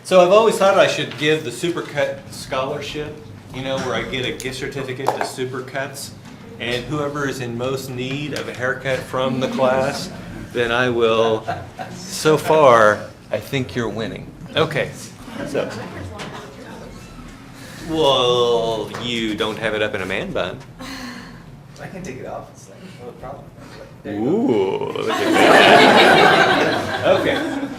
So I've always thought I should give the Supercut Scholarship, you know, where I get a gift certificate to Supercuts, and whoever is in most need of a haircut from the class, then I will. So far, I think you're winning. Okay, so. Well, you don't have it up in a man bun. I can take it off. It's like no problem. Ooh, look at that. Okay.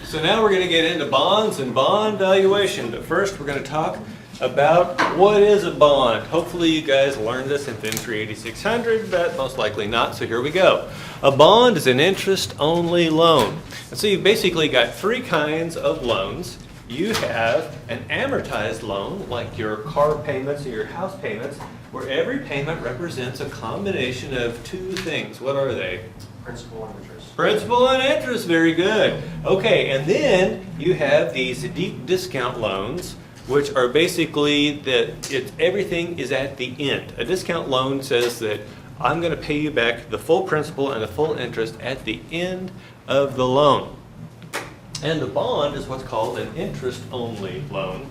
So now we're going to get into bonds and bond valuation. But first, we're going to talk about what is a bond. Hopefully, you guys learned this in FIN 38600, but most likely not. So here we go. A bond is an interest-only loan. And so you've basically got three kinds of loans. You have an amortized loan, like your car payments or your house payments, where every payment represents a combination of two things. What are they? Principal and interest. Principal and interest, very good. Okay, and then you have these deep discount loans, which are basically that everything is at the end. A discount loan says that I'm going to pay you back the full principal and the full interest at the end of the loan. And the bond is what's called an interest-only loan.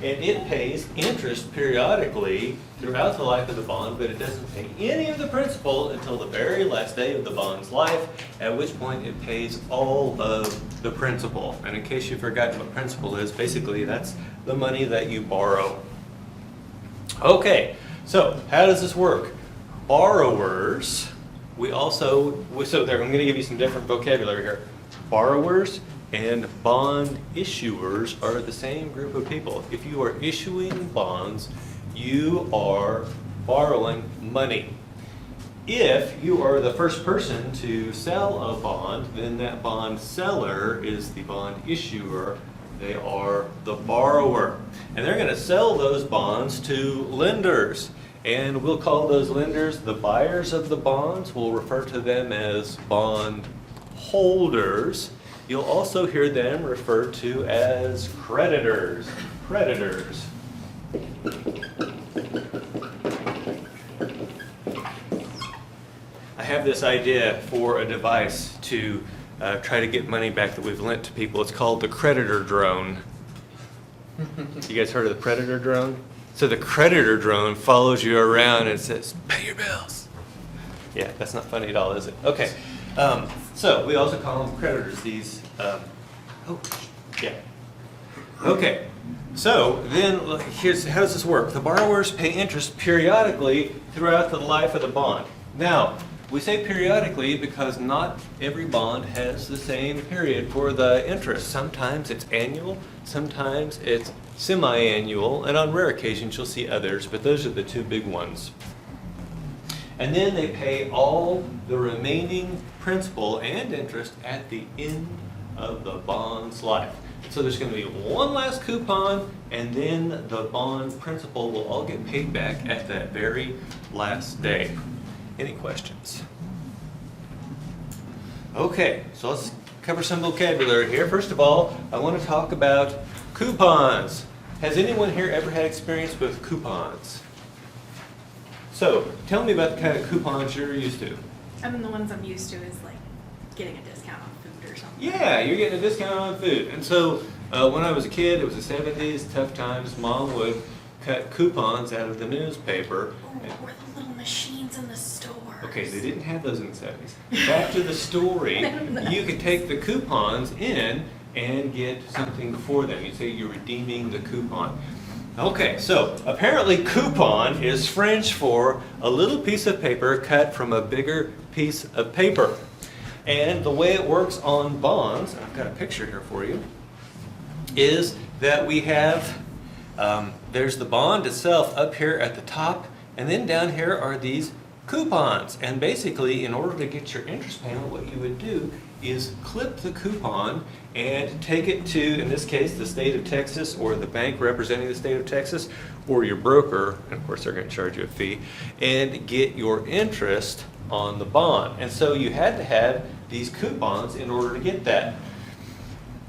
And it pays interest periodically throughout the life of the bond, but it doesn't pay any of the principal until the very last day of the bond's life, at which point it pays all of the principal. And in case you've forgotten what principal is, basically that's the money that you borrow. Okay, so how does this work? Borrowers, I'm going to give you some different vocabulary here. Borrowers and bond issuers are the same group of people. If you are issuing bonds, you are borrowing money. If you are the first person to sell a bond, then that bond seller is the bond issuer. They are the borrower. And they're going to sell those bonds to lenders. And we'll call those lenders the buyers of the bonds. We'll refer to them as bond holders. You'll also hear them referred to as creditors. Creditors. I have this idea for a device to try to get money back that we've lent to people. It's called the creditor drone. You guys heard of the predator drone? So the creditor drone follows you around and says, "Pay your bills." Yeah, that's not funny at all, is it? Okay. So we also call them creditors. Okay. So then how does this work? The borrowers pay interest periodically throughout the life of the bond. Now, we say periodically because not every bond has the same period for the interest. Sometimes it's annual, sometimes it's semi-annual, and on rare occasions you'll see others, but those are the two big ones. And then they pay all the remaining principal and interest at the end of the bond's life. So there's going to be one last coupon, and then the bond principal will all get paid back at that very last day. Any questions? Okay, so let's cover some vocabulary here. First of all, I want to talk about coupons. Has anyone here ever had experience with coupons? So, tell me about the kind of coupons you're used to. I mean, the ones I'm used to is like getting a discount on food or something. Yeah, you're getting a discount on food. And so, when I was a kid, it was the 70s, tough times. Mom would cut coupons out of the newspaper. Or the little machines in the store. Okay, they didn't have those in the 70s. Back to the story, you could take the coupons in and get something for them. You'd say you're redeeming the coupon. Okay, so apparently coupon is French for a little piece of paper cut from a bigger piece of paper. And the way it works on bonds, and I've got a picture here for you, is that we have, there's the bond itself up here at the top, and then down here are these coupons. And basically, in order to get your interest payment, what you would do is clip the coupon and take it to, in this case, the state of Texas, or the bank representing the state of Texas, or your broker, and of course they're going to charge you a fee, and get your interest on the bond. And so you had to have these coupons in order to get that.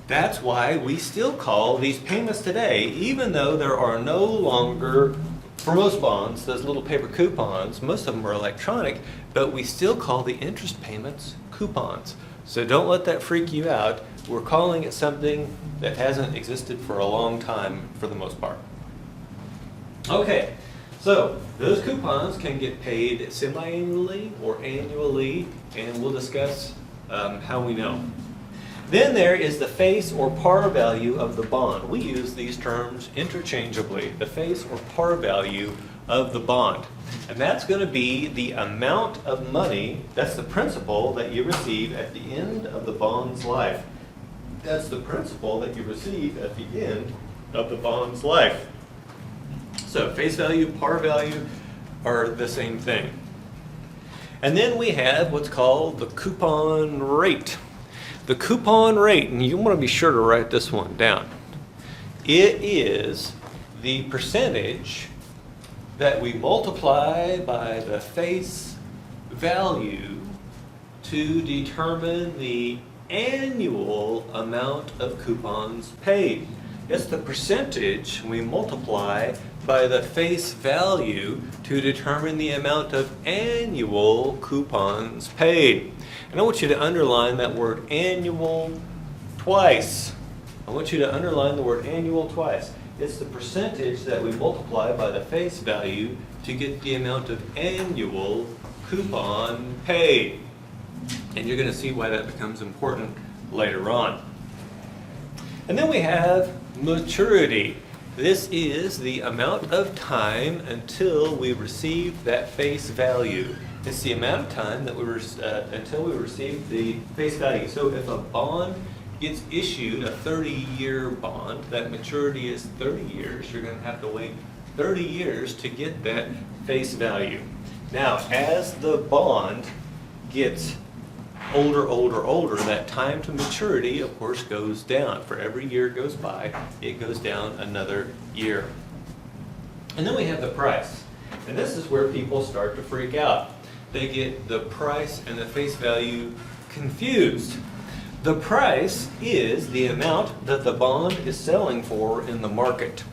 That's why we still call these payments today, even though there are no longer, for most bonds, those little paper coupons, most of them are electronic, but we still call the interest payments coupons. So don't let that freak you out. we're calling it something that hasn't existed for a long time for the most part. Okay, so those coupons can get paid semi-annually or annually, and we'll discuss how we know. Then there is the face or par value of the bond. We use these terms interchangeably, the face or par value of the bond. And that's going to be the amount of money, that's the principal that you receive at the end of the bond's life. That's the principal that you receive at the end of the bond's life. So face value, par value are the same thing. And then we have what's called the coupon rate. The coupon rate, and you want to be sure to write this one down. It is the percentage that we multiply by the face value to determine the annual amount of coupons paid. It's the percentage we multiply by the face value to determine the amount of annual coupons paid. And I want you to underline that word annual twice. I want you to underline the word annual twice. It's the percentage that we multiply by the face value to get the amount of annual coupon paid. And you're going to see why that becomes important later on. And then we have maturity. This is the amount of time until we receive that face value. It's the amount of time that until we receive the face value. So if a bond gets issued, a 30-year bond, that maturity is 30 years, you're going to have to wait 30 years to get that face value. Now, as the bond gets older, that time to maturity, of course, goes down. For every year goes by, it goes down another year. And then we have the price. And this is where people start to freak out. They get the price and the face value confused. The price is the amount that the bond is selling for in the market.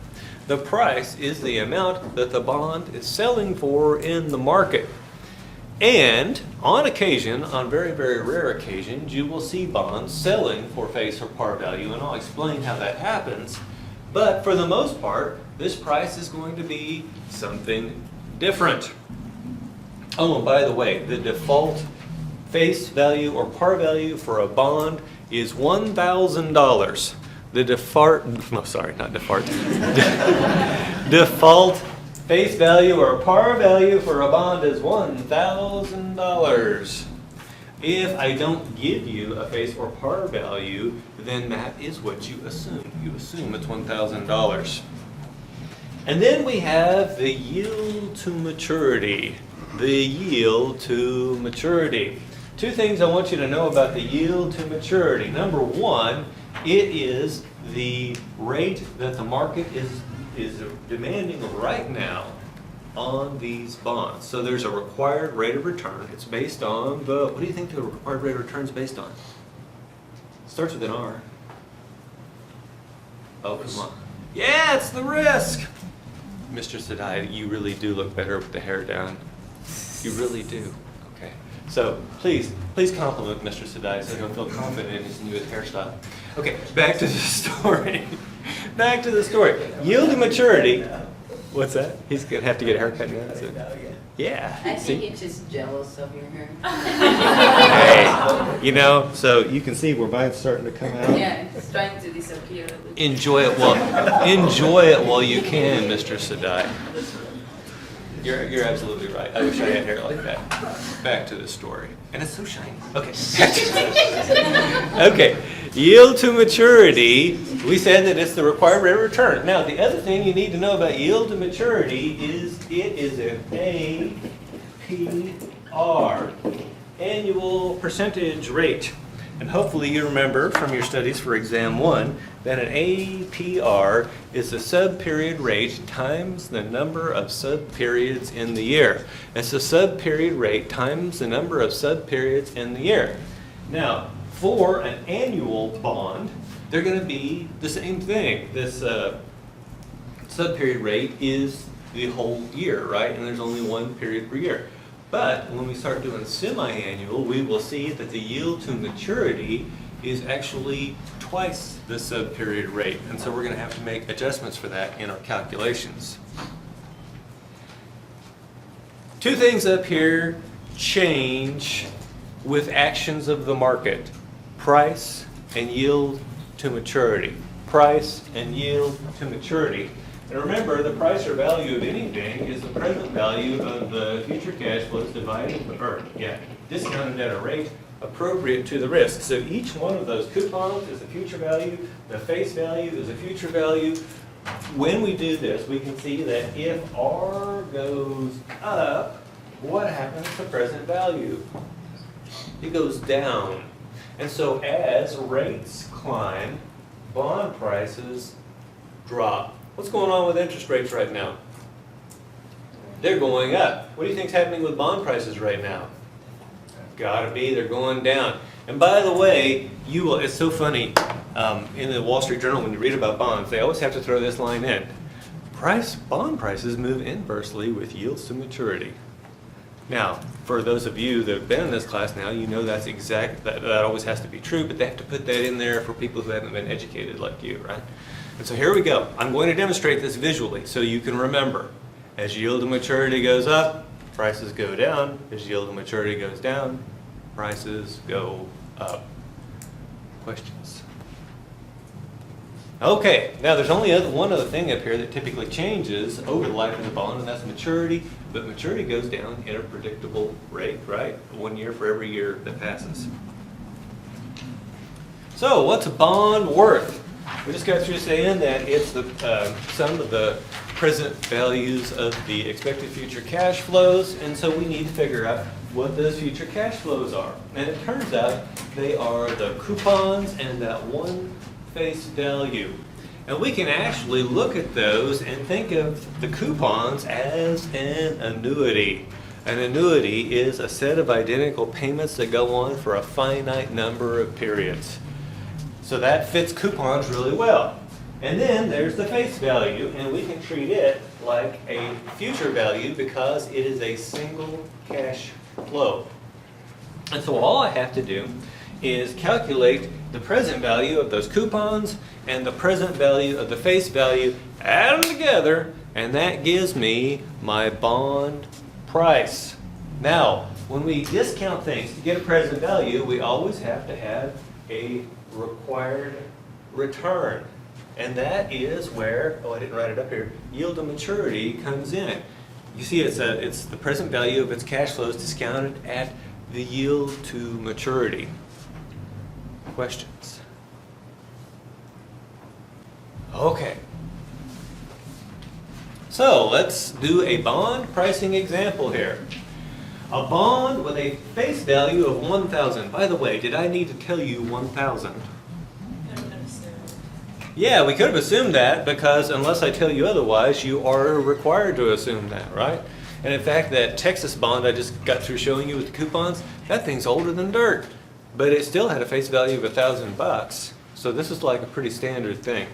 The price is the amount that the bond is selling for in the market. And on occasion, on very, very rare occasions, you will see bonds selling for face or par value, and I'll explain how that happens. But for the most part, this price is going to be something different. Oh, and by the way, the default face value or par value for a bond is $1,000. The default face value or par value for a bond is $1,000. If I don't give you a face or par value, then that is what you assume. You assume it's $1,000. And then we have the yield to maturity. The yield to maturity. Two things I want you to know about the yield to maturity. Number one, it is the rate that the market is demanding right now on these bonds. So there's a required rate of return. It's based on what do you think the required rate of return is based on? It starts with an R. Oh, come on. Yeah, it's the risk. Mr. Sadai, you really do look better with the hair down. You really do. Okay. So please compliment Mr. Sadai so he'll feel confident in his new hairstyle. Okay, back to the story. Back to the story. Yield to maturity. What's that? He's going to have to get a haircut now. So. Yeah. I think it's just jealous of your hair. Hey, so you can see where mine's starting to come out. Yeah, it's trying to disappear. Enjoy it while you can, Mr. Sadai. You're absolutely right. I wish I had hair like that. Back to the story. And it's so shiny. Okay. Okay. Yield to maturity. We said that it's the required rate of return. Now, the other thing you need to know about yield to maturity is it is an APR, annual percentage rate. And hopefully you remember from your studies for exam 1 that an APR is the sub-period rate times the number of sub-periods in the year. It's the sub-period rate times the number of sub-periods in the year. Now, for an annual bond, they're going to be the same thing. This sub-period rate is the whole year, right? And there's only one period per year. But when we start doing semi-annual, we will see that the yield to maturity is actually twice the sub-period rate. And so we're going to have to make adjustments for that in our calculations. Two things up here change with actions of the market: price and yield to maturity. Price and yield to maturity. And remember, the price or value of anything is the present value of the future cash flows discounted at a rate appropriate to the risk. So each one of those coupons is a future value, the face value is a future value. When we do this, we can see that if R goes up, what happens to present value? It goes down. And so as rates climb, bond prices drop. What's going on with interest rates right now? They're going up. What do you think's happening with bond prices right now? Gotta be, they're going down. And by the way, it's so funny, in the Wall Street Journal when you read about bonds, they always have to throw this line in. Bond prices move inversely with yields to maturity. Now, for those of you that have been in this class now, you know that always has to be true, but they have to put that in there for people who haven't been educated like you, right? And so here we go. I'm going to demonstrate this visually so you can remember. As yield to maturity goes up, prices go down. As yield to maturity goes down, prices go up. Questions? Okay, now there's only one other thing up here that typically changes over the life of the bond, and that's maturity. But maturity goes down at a predictable rate, right? 1 year for every year that passes. So what's a bond worth? We just got through saying that it's the sum of the present values of the expected future cash flows, and so we need to figure out what those future cash flows are. And it turns out they are the coupons and that one face value. And we can actually look at those and think of the coupons as an annuity. An annuity is a set of identical payments that go on for a finite number of periods. So that fits coupons really well. And then there's the face value, and we can treat it like a future value because it is a single cash flow. And so all I have to do is calculate the present value of those coupons and the present value of the face value, add them together, and that gives me my bond price. Now, when we discount things to get a present value, we always have to have a required return. And that is where, I didn't write it up here, yield to maturity comes in. You see, it's the present value of its cash flows discounted at the yield to maturity. Questions? Okay. So let's do a bond pricing example here. A bond with a face value of 1,000. By the way, did I need to tell you 1,000? Yeah, we could have assumed that because unless I tell you otherwise, you are required to assume that, right? And in fact, that Texas bond I just got through showing you with the coupons, that thing's older than dirt. But it still had a face value of $1,000. So this is like a pretty standard thing.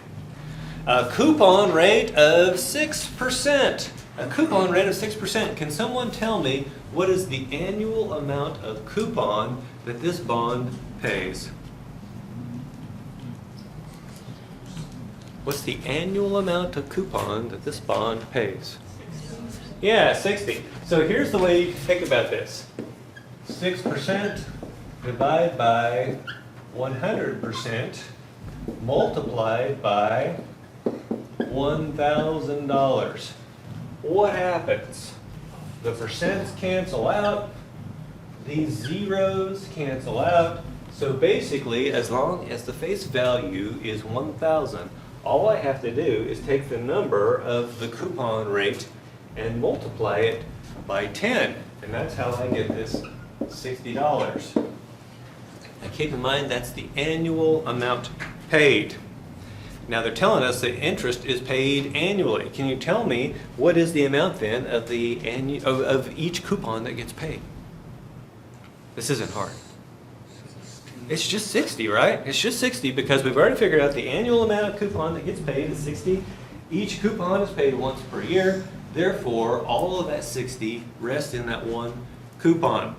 A coupon rate of 6%. A coupon rate of 6%. Can someone tell me what is the annual amount of coupon that this bond pays? What's the annual amount of coupon that this bond pays? Yeah, 60. So here's the way you can think about this. 6% divided by 100% multiplied by $1,000. What happens? The percents cancel out. These zeros cancel out. So basically, as long as the face value is 1,000, all I have to do is take the number of the coupon rate and multiply it by 10. And that's how I get this $60. And keep in mind that's the annual amount paid. Now they're telling us that interest is paid annually. Can you tell me what is the amount then of of each coupon that gets paid? This isn't hard. It's just 60, right? It's just 60 because we've already figured out the annual amount of coupon that gets paid is 60. Each coupon is paid once per year. Therefore, all of that 60 rests in that one coupon.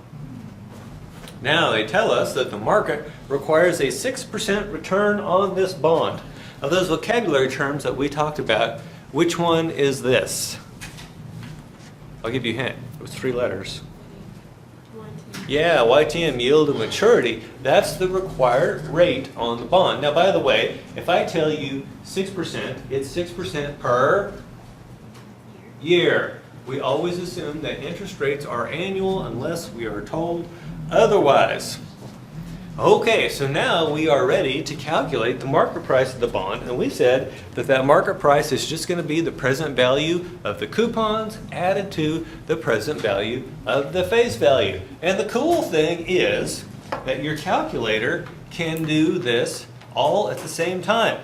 Now they tell us that the market requires a 6% return on this bond. Of those vocabulary terms that we talked about, which one is this? I'll give you a hint. It was 3 letters. Yeah, YTM, yield to maturity. That's the required rate on the bond. Now, by the way, if I tell you 6%, it's 6% per year. We always assume that interest rates are annual unless we are told otherwise. Okay, so now we are ready to calculate the market price of the bond, and we said that that market price is just going to be the present value of the coupons added to the present value of the face value. And the cool thing is that your calculator can do this all at the same time.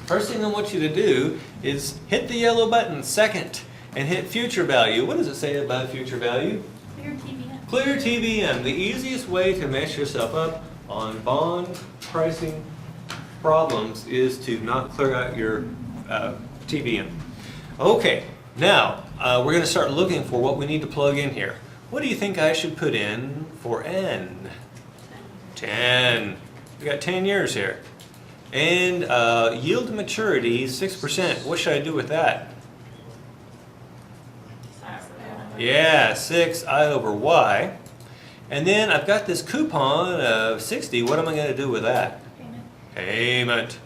First thing I want you to do is hit the yellow button second and hit future value. What does it say about future value? Clear TVN. Clear TVM, the easiest way to mess yourself up on bond pricing problems is to not clear out your TVM. Okay, now we're going to start looking for what we need to plug in here. What do you think I should put in for N? 10. We got 10 years here. And yield to maturity, 6%. What should I do with that? Yeah, 6 I over Y. And then I've got this coupon of 60. What am I going to do with that? Payment.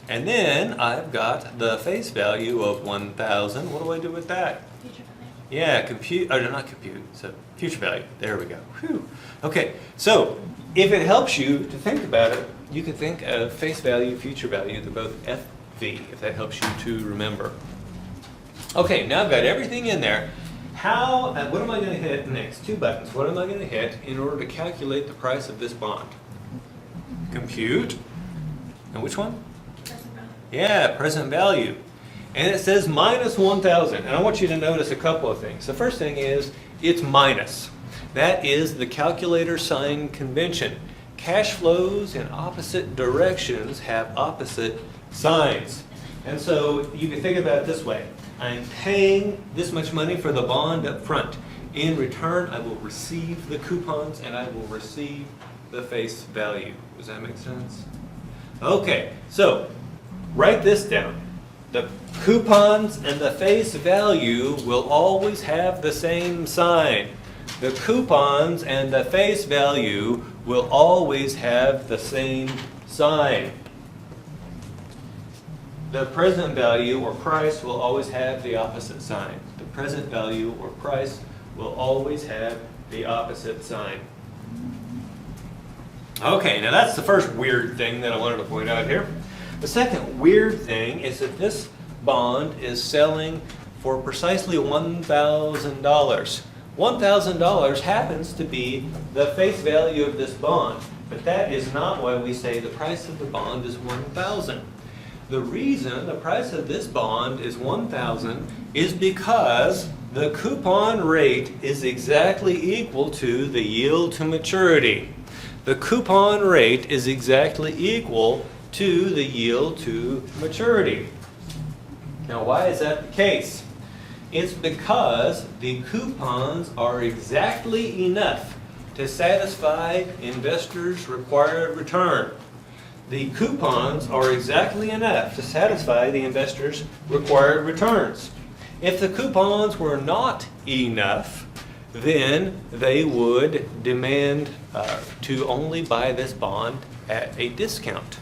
And then I've got the face value of 1,000. What do I do with that? Future value. Yeah, compute, or not compute, so future value. There we go. Whew. Okay, so if it helps you to think about it, you can think of face value, future value. They're both FV, if that helps you to remember. Okay, now I've got everything in there. What am I going to hit next? 2 buttons. What am I going to hit in order to calculate the price of this bond? Compute. And which one? Present value. Yeah, present value. And it says minus 1,000. And I want you to notice a couple of things. The first thing is it's minus. That is the calculator sign convention. Cash flows in opposite directions have opposite signs. And so you can think about it this way. I'm paying this much money for the bond up front. In return, I will receive the coupons and I will receive the face value. Does that make sense? Okay, so write this down. The coupons and the face value will always have the same sign. The coupons and the face value will always have the same sign. The present value or price will always have the opposite sign. The present value or price will always have the opposite sign. Okay, now that's the first weird thing that I wanted to point out here. The second weird thing is that this bond is selling for precisely $1,000. $1,000 happens to be the face value of this bond, but that is not why we say the price of the bond is $1,000. The reason the price of this bond is $1,000 is because the coupon rate is exactly equal to the yield to maturity. The coupon rate is exactly equal to the yield to maturity. Now, why is that the case? It's because the coupons are exactly enough to satisfy investors' required return. The coupons are exactly enough to satisfy the investors' required returns. If the coupons were not enough, then they would demand to only buy this bond at a discount.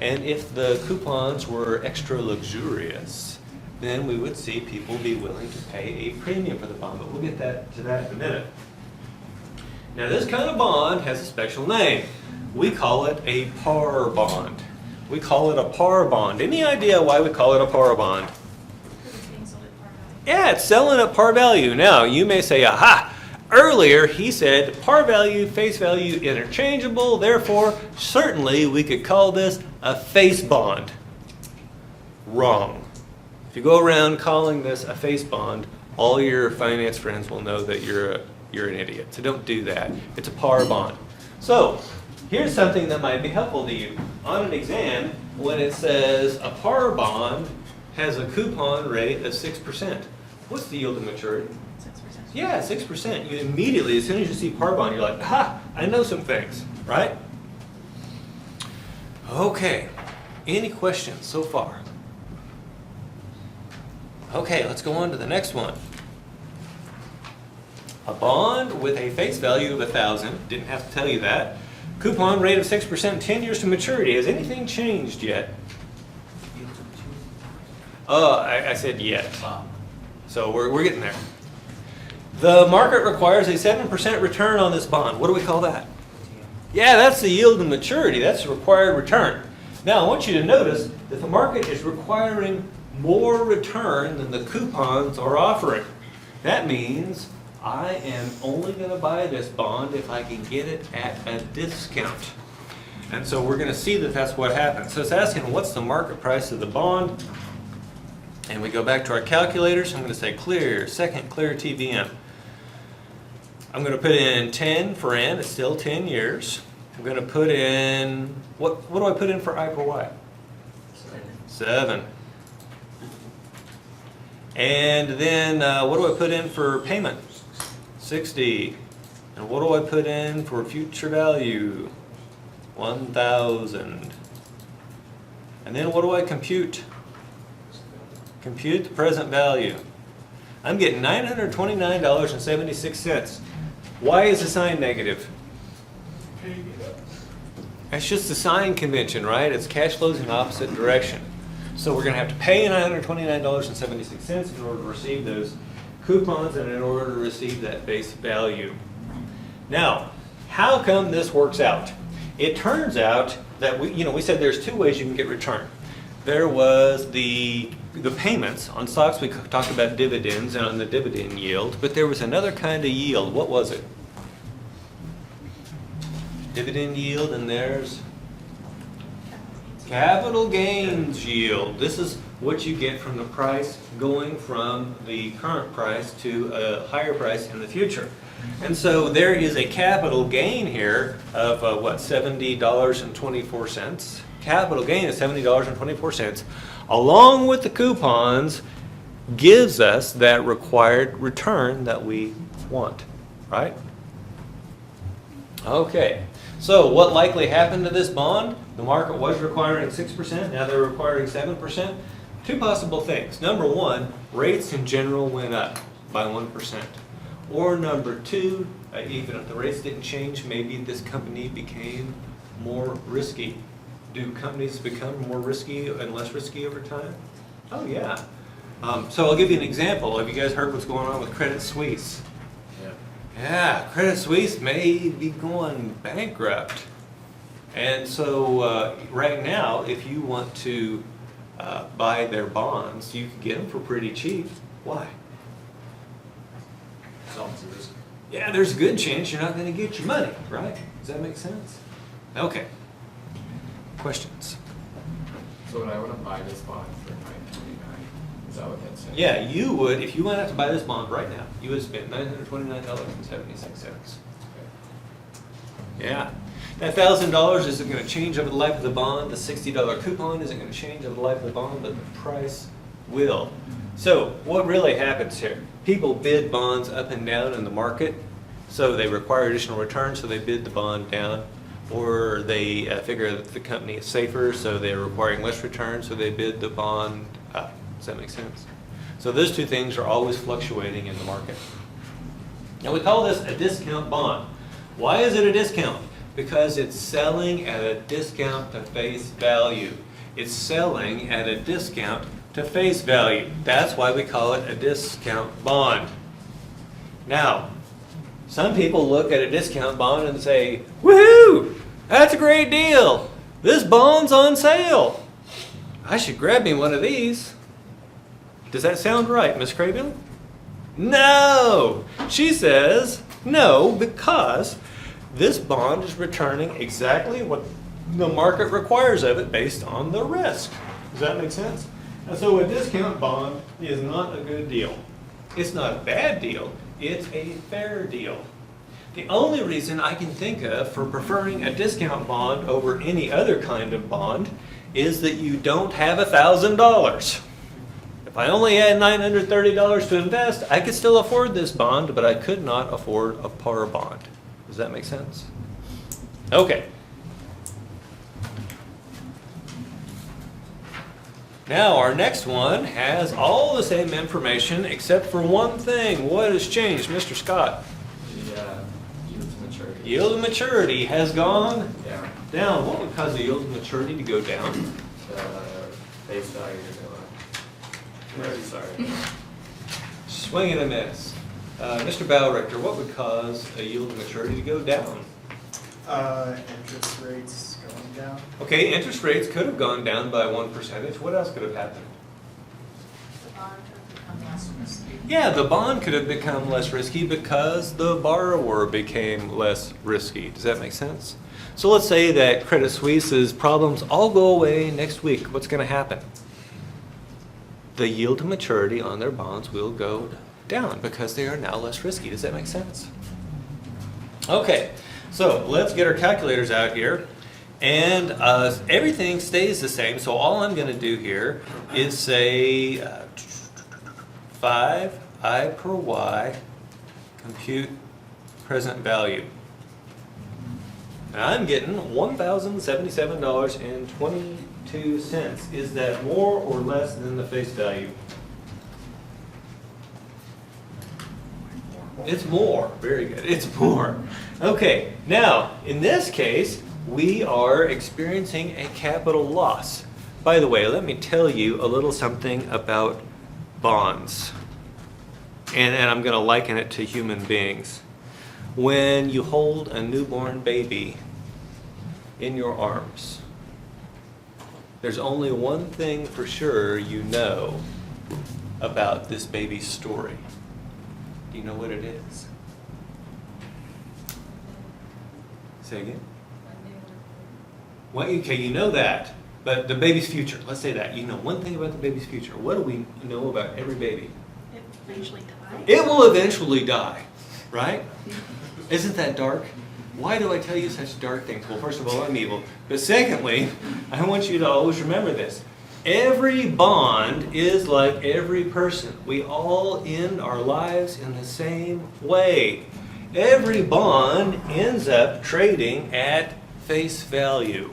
And if the coupons were extra luxurious, then we would see people be willing to pay a premium for the bond. But we'll get to that in a minute. Now, this kind of bond has a special name. We call it a par bond. We call it a par bond. Any idea why we call it a par bond? Because it's being sold at par value. Yeah, it's selling at par value. Now, you may say, aha, earlier he said par value, face value interchangeable, therefore, certainly we could call this a face bond. Wrong. If you go around calling this a face bond, all your finance friends will know that you're an idiot. So don't do that. It's a par bond. So, here's something that might be helpful to you. On an exam, when it says a par bond has a coupon rate of 6%, What's the yield to maturity? 6%. Yeah, 6%. You immediately, as soon as you see par bond, you're like, ha, I know some things, right? Okay. Any questions so far? Okay, let's go on to the next one. A bond with a face value of 1,000, didn't have to tell you that. Coupon rate of 6%, 10 years to maturity. Has anything changed yet? I said yet. Wow. So we're getting there. The market requires a 7% return on this bond. What do we call that? Yeah, that's the yield to maturity. That's the required return. Now, I want you to notice that the market is requiring more return than the coupons are offering. That means I am only going to buy this bond if I can get it at a discount. And so we're going to see that that's what happens. So it's asking what's the market price of the bond? And we go back to our calculators. I'm going to say clear, second clear TVM. I'm going to put in 10 for N. It's still 10 years. I'm going to put in, what do I put in for I per Y? 7. And then what do I put in for payment? 60. And what do I put in for future value? 1,000. And then what do I compute? Compute the present value. I'm getting $929.76. Why is the sign negative? That's just the sign convention, right? It's cash flows in the opposite direction. So we're going to have to pay $929.76 in order to receive those coupons and in order to receive that base value. Now, how come this works out? It turns out that we said there's two ways you can get return. There was the payments on stocks. We talked about dividends and on the dividend yield, but there was another kind of yield. What was it? Dividend yield, and there's capital gains yield. This is what you get from the price going from the current price to a higher price in the future. And so there is a capital gain here of $70.24. Capital gain is $70.24, along with the coupons, gives us that required return that we want, right? Okay, so what likely happened to this bond? The market was requiring 6%, now they're requiring 7%. Two possible things. Number one, rates in general went up by 1%. Or number two, even if the rates didn't change, maybe this company became more risky. Do companies become more risky and less risky over time? Oh yeah. So I'll give you an example. Have you guys heard what's going on with Credit Suisse? Yeah, Credit Suisse may be going bankrupt. And so right now, if you want to buy their bonds, you can get them for pretty cheap. Why? Yeah, there's a good chance you're not going to get your money, right? Does that make sense? Okay. Questions? So would I want to buy this bond for $929? Is that what that says? Yeah, you would, if you went out to buy this bond right now, you would spend $929.76. Yeah. That $1,000 isn't going to change over the life of the bond. The $60 coupon isn't going to change over the life of the bond, but the price will. So what really happens here? People bid bonds up and down in the market, so they require additional return, so they bid the bond down. Or they figure that the company is safer, so they're requiring less return, so they bid the bond up. Does that make sense? So those two things are always fluctuating in the market. Now we call this a discount bond. Why is it a discount? Because it's selling at a discount to face value. It's selling at a discount to face value. That's why we call it a discount bond. Now, some people look at a discount bond and say, woohoo, that's a great deal. This bond's on sale. I should grab me one of these. Does that sound right, Miss Craven? No. She says no, because this bond is returning exactly what the market requires of it based on the risk. Does that make sense? And so a discount bond is not a good deal. It's not a bad deal. It's a fair deal. The only reason I can think of for preferring a discount bond over any other kind of bond is that you don't have $1,000. If If I only had $930 to invest, I could still afford this bond, but I could not afford a par bond. Does that make sense? Okay. Now, our next one has all the same information except for one thing. What has changed, Mr. Scott? The yield to maturity. Yield to maturity has gone Yeah. down. What would cause the yield to maturity to go down? The face value to go up. Very sorry. Swing and a miss. Mr. Bowrichter, what would cause a yield to maturity to go down? Interest rates going down. Okay, interest rates could have gone down by 1%. What else could have happened? The bond could become less risky. Yeah, the bond could have become less risky because the borrower became less risky. Does that make sense? So let's say that Credit Suisse's problems all go away next week. What's going to happen? The yield to maturity on their bonds will go down because they are now less risky. Does that make sense? Okay, so let's get our calculators out here. And everything stays the same. So all I'm going to do here is say 5I per Y, compute present value. And I'm getting $1,077.22. Is that more or less than the face value? It's more. Very good. It's more. Okay. Now, in this case, we are experiencing a capital loss. By the way, let me tell you a little something about bonds. And I'm going to liken it to human beings. When you hold a newborn baby in your arms, there's only one thing for sure you know about this baby's story. Do you know what it is? Say again? Well, okay, you know that, but the baby's future, let's say that. You know one thing about the baby's future. What do we know about every baby? It eventually dies. It will eventually die, right? Isn't that dark? Why do I tell you such dark things? Well, first of all, I'm evil. But secondly, I want you to always remember this. Every bond is like every person. We all end our lives in the same way. Every bond ends up trading at face value.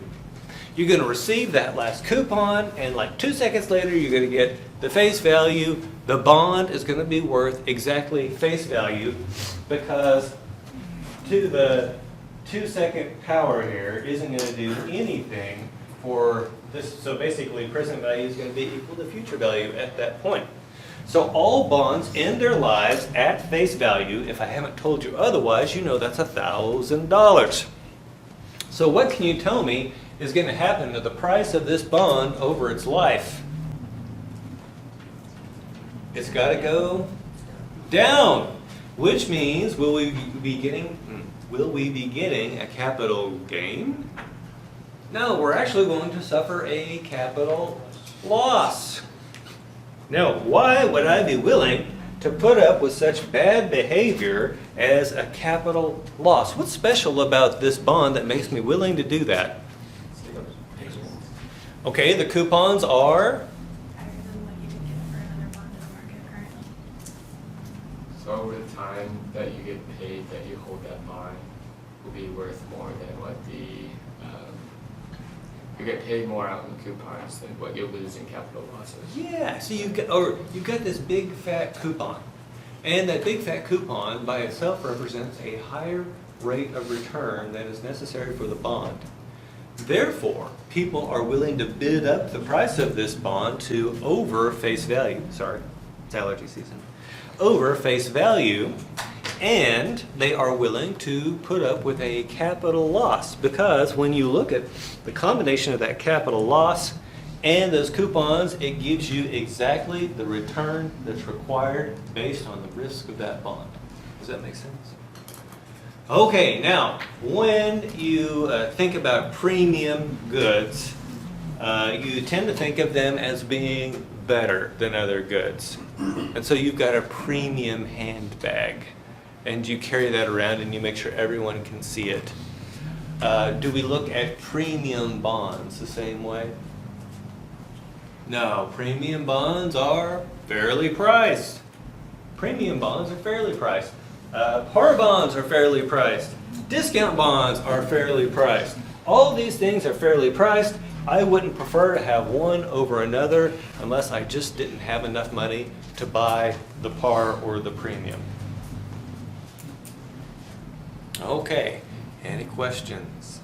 You're going to receive that last coupon, and like 2 seconds later, you're going to get the face value. The bond is going to be worth exactly face value because to the 2-second power here isn't going to do anything for this. So basically, present value is going to be equal to future value at that point. So all bonds end their lives at face value. If I haven't told you otherwise, you know that's $1,000. So what can you tell me is going to happen to the price of this bond over its life? It's got to go down, which means will we be getting a capital gain? No, we're actually going to suffer a capital loss. Now, why would I be willing to put up with such bad behavior as a capital loss? What's special about this bond that makes me willing to do that? Okay, the coupons are? Higher than what you could get for another bond in the market currently. So over the time that you get paid, that you hold that bond, will be worth more than what you get paid more out in coupons than what you'll lose in capital losses. Yeah, so you've got this big fat coupon. And that big fat coupon by itself represents a higher rate of return than is necessary for the bond. Therefore, people are willing to bid up the price of this bond to over face value. Sorry, it's allergy season. Over face value, and they are willing to put up with a capital loss because when you look at the combination of that capital loss and those coupons, it gives you exactly the return that's required based on the risk of that bond. Does that make sense? Okay, now, when you think about premium goods, you tend to think of them as being better than other goods. And so you've got a premium handbag, and you carry that around and you make sure everyone can see it. Do we look at premium bonds the same way? No, premium bonds are fairly priced. Premium bonds are fairly priced. Par bonds are fairly priced. Discount bonds are fairly priced. All these things are fairly priced. I wouldn't prefer to have one over another unless I just didn't have enough money to buy the par or the premium. Okay, any questions?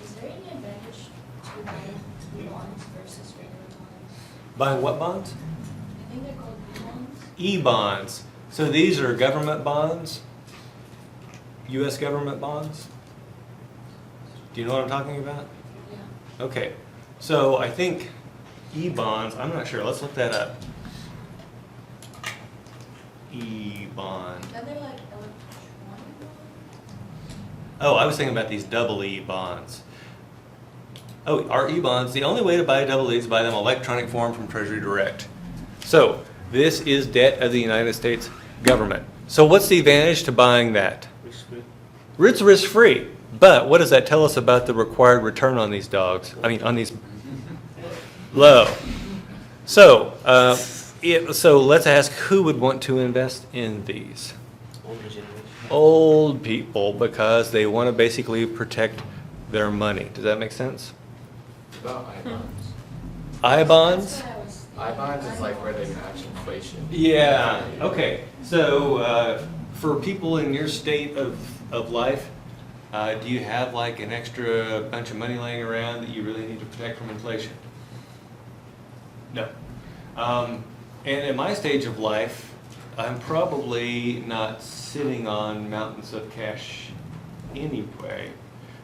Is there any advantage to buying bonds versus regular bonds? Buying what bonds? I think they're called bonds. E-bonds. So these are government bonds? U.S. government bonds? Do you know what I'm talking about? Yeah. Okay, so I think E-bonds, I'm not sure, let's look that up. E-bond. Are they like electronic bonds? Oh, I was thinking about these double E bonds. Oh, our E-bonds, the only way to buy a double E is buy them electronic form from Treasury Direct. So, this is debt of the United States government. So what's the advantage to buying that? It's risk-free. But what does that tell us about the required return on these dogs? I mean, on these low. So, so let's ask who would want to invest in these? Older generation. Old people, because they want to basically protect their money. Does that make sense? About I-bonds. I-bonds? That's what I was. I-bonds is like where they match inflation. Yeah, okay. So for people in your state of life, do you have like an extra bunch of money laying around that you really need to protect from inflation? No. And in my stage of life, I'm probably not sitting on mountains of cash anyway.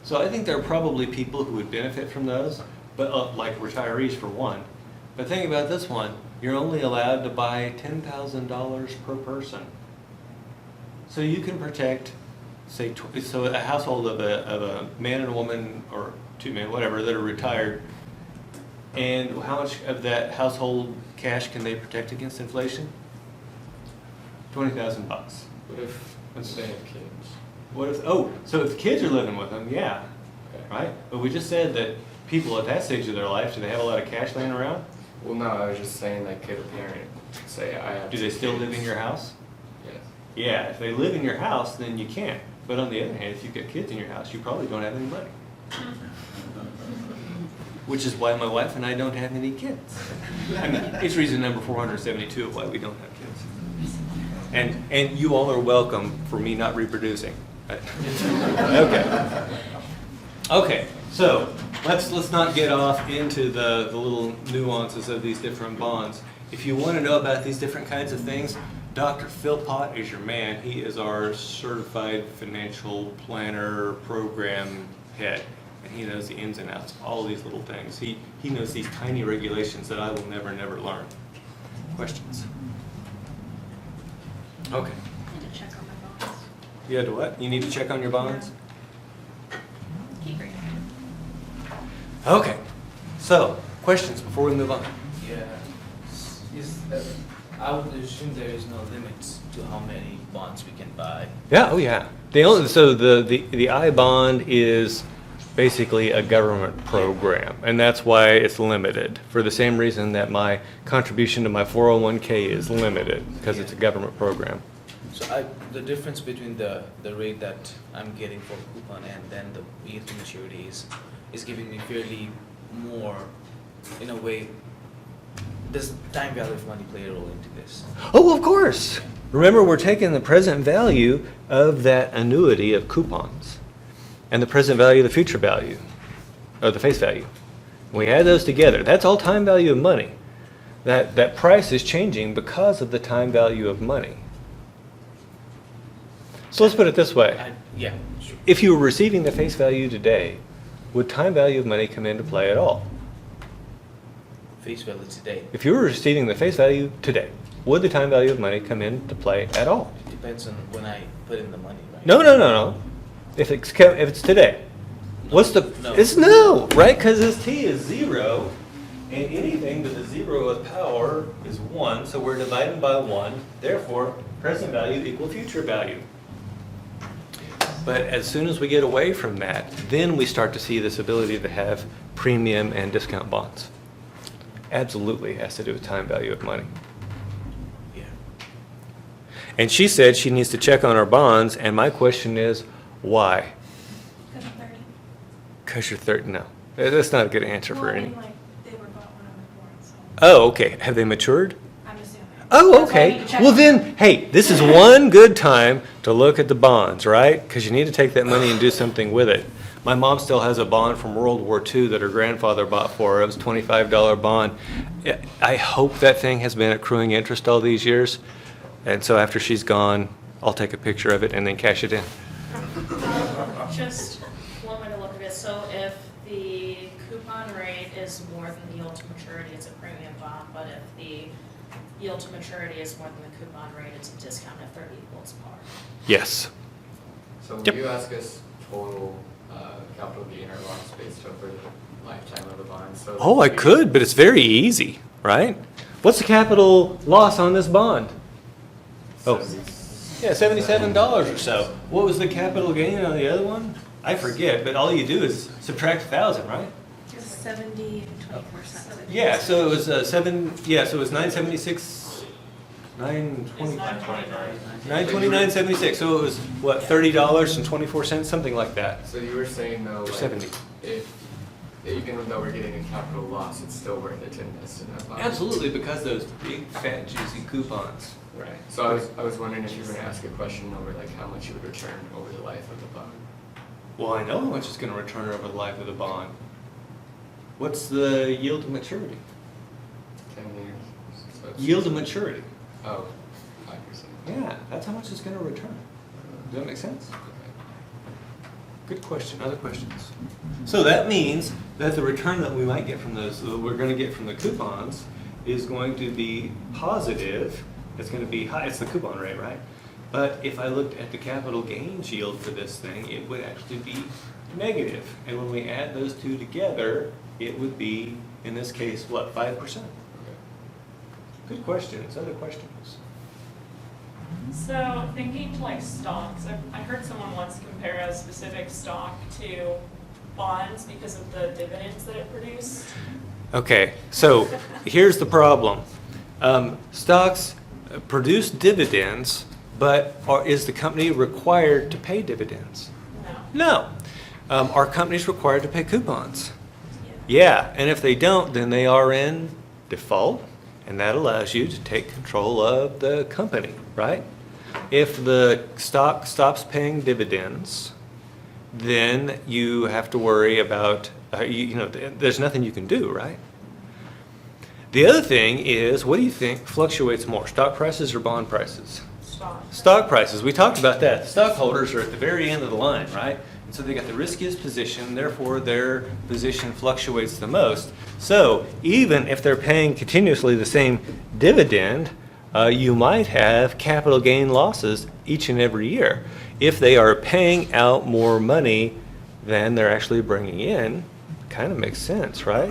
So I think there are probably people who would benefit from those, but like retirees for one. But think about this one, you're only allowed to buy $10,000 per person. So you can protect, say, so a household of a man and a woman, or two men, whatever, that are retired, and how much of that household cash can they protect against inflation? $20,000. What if they have kids? What if, oh, so if the kids are living with them, yeah, Okay. right? But we just said that people at that stage of their life, do they have a lot of cash laying around? Well, no, I was just saying like could a parent say I have Do they two still live kids. in your house? Yes. Yeah, if they live in your house, then you can't. But on the other hand, if you've got kids in your house, you probably don't have any money. Which is why my wife and I don't have any kids. I mean, it's reason number 472 of why we don't have kids. And you all are welcome for me not reproducing. Okay. Okay, so let's not get off into the little nuances of these different bonds. If you want to know about these different kinds of things, Dr. Philpott is your man. He is our certified financial planner program head. And he knows the ins and outs of all of these little things. He knows these tiny regulations that I will never learn. Questions? Okay. I need to check on my bonds. You had to what? You need to check on your bonds? Keep reading. Okay. So, questions before we move on? Yeah. I would assume there is no limits to how many bonds we can buy. Yeah, oh yeah. So the I bond is basically a government program, and that's why it's limited, for the same reason that my contribution to my 401k is limited, because it's a government program. So the difference between the rate that I'm getting for coupon and then the yield to maturity is giving me fairly more, in a way. Does time value of money play a role into this? Oh, of course. Remember, we're taking the present value of that annuity of coupons and the present value of the future value, or the face value. We add those together. That's all time value of money. That price is changing because of the time value of money. So let's put it this way. Yeah, sure. If you were receiving the face value today, would time value of money come into play at all? Face value today. If you were receiving the face value today, would the time value of money come into play at all? It depends on when I put in the money, right? No. If it's today, what's the? No. It's no, right? Because this t is 0, and anything with a 0 of power is 1. So we're dividing by 1. Therefore, present value equal future value. But as soon as we get away from that, then we start to see this ability to have premium and discount bonds. Absolutely has to do with time value of money. Yeah. And she said she needs to check on our bonds, and my question is, why? Because I'm 30. Because you're 30. No, that's not a good answer for Well, I any. mean, like, they were bought when I was born, so Oh, okay. Have they matured? I'm assuming. Oh, That's why I need okay. to check Well on then, hey, this is one good time to look at the bonds, right? Because you need to take that money and do something with it. My mom still has a bond from World War II that her grandfather bought for her. It was a $25 bond. I hope that thing has been accruing interest all these years. And so after she's gone, I'll take a picture of it and then cash it in. Just one way to look at it, so if the coupon rate is more than the yield to maturity, it's a premium bond, but if the yield to maturity is more than the coupon rate, it's a discount if they're equal, it's par. Yes. So will Yep. you ask us total capital gain or loss based over the lifetime of the bond? So Oh, I we- could, but it's very easy, right? What's the capital loss on this bond? Oh. 70. Yeah, $77 or so. What was the capital gain on the other one? I forget, but all you do is subtract 1,000, right? Just 70 and 20% of it. Yeah, so it was so it was 976, 920, 929.76. So it was what, $30.24, something like that. So you were saying though, Or like, 70. if even though we're getting a capital loss, it's still worth it to invest in that bond? Absolutely, because those big fat juicy coupons. Right. So I was wondering if you were going to ask a question over like how much you would return over the life of the bond. Well, I know how much it's going to return over the life of the bond. What's the yield to maturity? 10 years. So it's- Yield to maturity. Oh, 5%. Yeah, that's how much it's going to return. Does that make sense? Good question. Other questions? So that means that the return that we might get from those, that we're going to get from the coupons, is going to be positive. It's going to be high. It's the coupon rate, right? But if I looked at the capital gains yield for this thing, it would actually be negative. And when we add those two together, it would be, in this case, what, 5%? Okay. Good questions. Other questions? So thinking to like stocks, I heard someone once compare a specific stock to bonds because of the dividends that it produced. Okay, so here's the problem. Stocks produce dividends, but is the company required to pay dividends? No. No. Are companies required to pay coupons? Yeah, and if they don't, then they are in default, and that allows you to take control of the company, right? If the stock stops paying dividends, then you have to worry about, there's nothing you can do, right? The other thing is, what do you think fluctuates more, stock prices or bond prices? Stocks. Stock prices, we talked about that. The stockholders are at the very end of the line, right? And so they got the riskiest position, therefore their position fluctuates the most. So even if they're paying continuously the same dividend, you might have capital gain losses each and every year. If they are paying out more money than they're actually bringing in, kind of makes sense, right?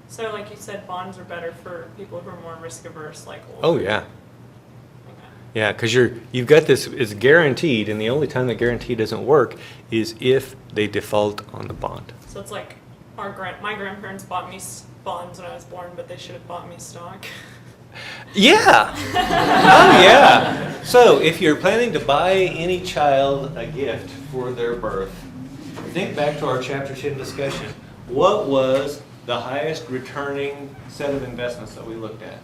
So like you said, bonds are better for people who are more risk averse, like older. Oh, yeah. Okay. Yeah, because you've got this, it's guaranteed, and the only time the guarantee doesn't work is if they default on the bond. So it's like my grandparents bought me bonds when I was born, but they should have bought me stock. Yeah. Oh, yeah. So if you're planning to buy any child a gift for their birth, think back to our Chapter 10 discussion. What was the highest returning set of investments that we looked at?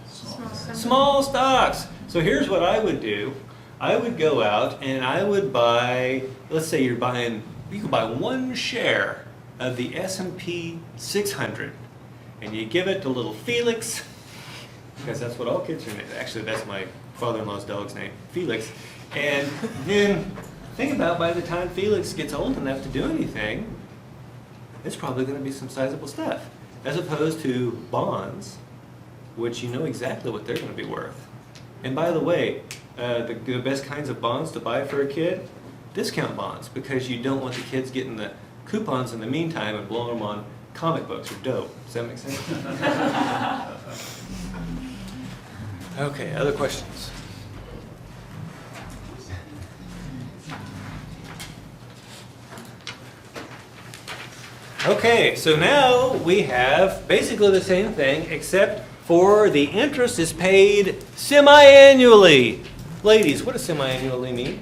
Small stocks. So here's what I would do. I would go out and I would buy, let's say you could buy one share of the S&P 600, and you give it to little Felix, because that's what all kids are named. Actually, that's my father-in-law's dog's name, Felix. And then think about by the time Felix gets old enough to do anything, it's probably going to be some sizable stuff, as opposed to bonds, which you know exactly what they're going to be worth. And by the way, the best kinds of bonds to buy for a kid, discount bonds, because you don't want the kids getting the coupons in the meantime and blowing them on comic books or dope. Does that make sense? Okay, other questions? Okay, so now we have basically the same thing, except for the interest is paid semi-annually. Ladies, what does semi-annually mean?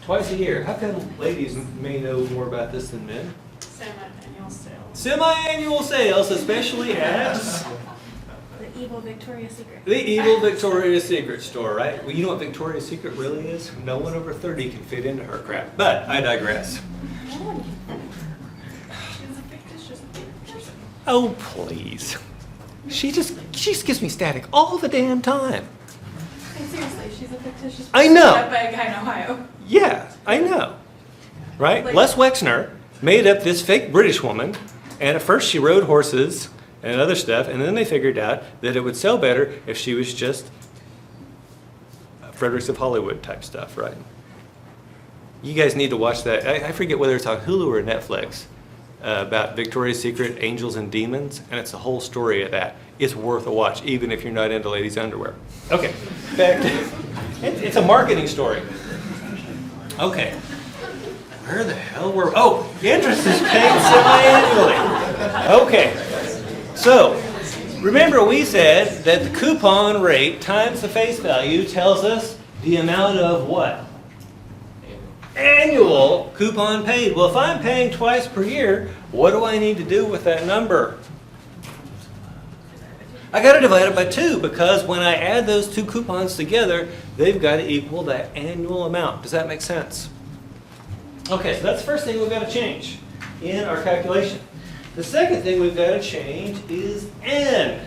Twice a year. How come ladies may know more about this than men? Semi-annual sales. Semi-annual sales, especially at The evil Victoria's Secret. the evil Victoria's Secret store, right? Well, you know what Victoria's Secret really is? No one over 30 can fit into her crap. But I digress. She's a fictitious person. Oh, please. She just gives me static all the damn time. Seriously, she's a fictitious person. I know. Met by a guy in Ohio. Yeah, I know. Right? Like- Les Wexner made up this fake British woman, and at first she rode horses and other stuff, and then they figured out that it would sell better if she was just Fredericks of Hollywood type stuff, right? You guys need to watch that. I forget whether it's on Hulu or Netflix about Victoria's Secret, Angels and Demons, and it's a whole story of that. It's worth a watch, even if you're not into ladies' underwear. Okay, back to it's a marketing story. Okay. Where the hell were we? Oh, interest is paid semi-annually. Okay. So, remember we said that the coupon rate times the face value tells us the amount of what? Annual coupon paid. Well, if I'm paying twice per year, what do I need to do with that number? I got to divide it by 2 because when I add those 2 coupons together, they've got to equal that annual amount. Does that make sense? Okay, so that's the first thing we've got to change in our calculation. The second thing we've got to change is N.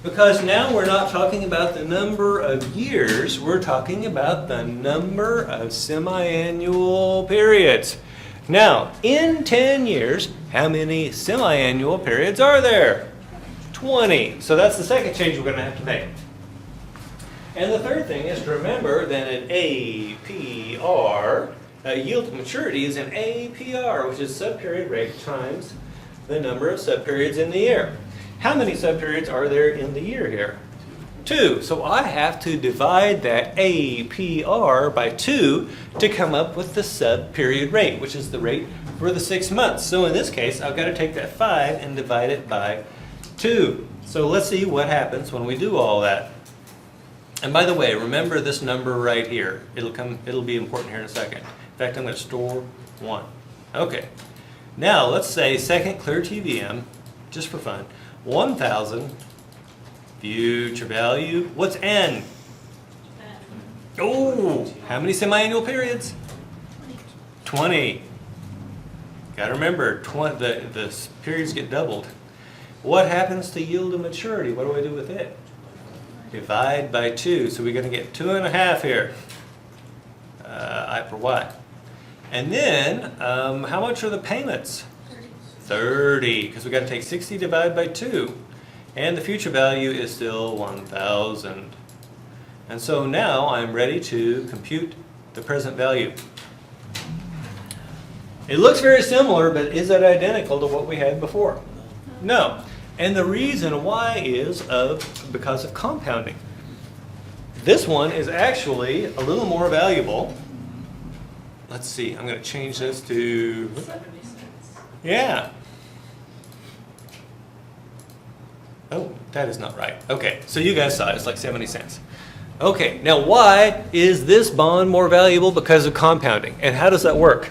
Because now we're not talking about the number of years, we're talking about the number of semi-annual periods. Now, in 10 years, how many semi-annual periods are there? 20. So that's the second change we're going to have to make. And the third thing is to remember that an APR, yield to maturity, is an APR, which is subperiod rate times the number of subperiods in the year. How many subperiods are there in the year here? 2. So I have to divide that APR by 2 to come up with the subperiod rate, which is the rate for the 6 months. So in this case, I've got to take that 5 and divide it by 2. So let's see what happens when we do all that. And by the way, remember this number right here. It'll be important here in a second. In fact, I'm going to store 1. Okay. Now let's say second clear TVM, just for fun. 1,000 future value. What's N? Oh, how many semi-annual periods? 20. Got to remember, the periods get doubled. What happens to yield to maturity? What do I do with it? Divide by 2. So we're going to get 2.5 here. I for Y. And then, how much are the payments? 30, because we've got to take 60 divided by 2. And the future value is still 1,000. And so now I'm ready to compute the present value. It looks very similar, but is it identical to what we had before? No. And the reason why is because of compounding. This one is actually a little more valuable. Let's see, I'm going to change this to... 70 cents. Yeah. Oh, that is not right. Okay, so you guys saw it. It's like 70 cents. Okay, now why is this bond more valuable? Because of compounding. And how does that work?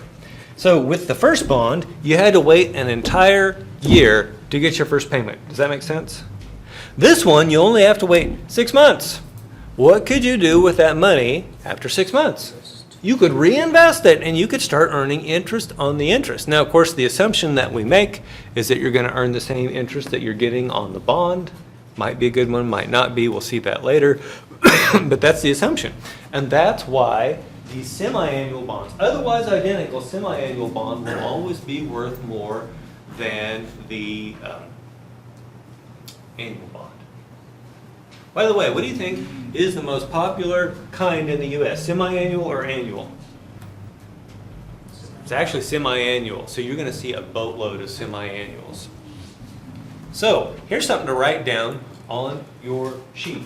So with the first bond, you had to wait an entire year to get your first payment. Does that make sense? This one, you only have to wait 6 months. What could you do with that money after 6 months? You could reinvest it and you could start earning interest on the interest. Now, of course, the assumption that we make is that you're going to earn the same interest that you're getting on the bond. Might be a good one, might not be. We'll see that later. But that's the assumption. And that's why the semi-annual bonds, otherwise identical semi-annual bond, will always be worth more than the annual bond. By the way, what do you think is the most popular kind in the U.S., semi-annual or annual? It's actually semi-annual, so you're going to see a boatload of semi-annuals. So here's something to write down on your sheet.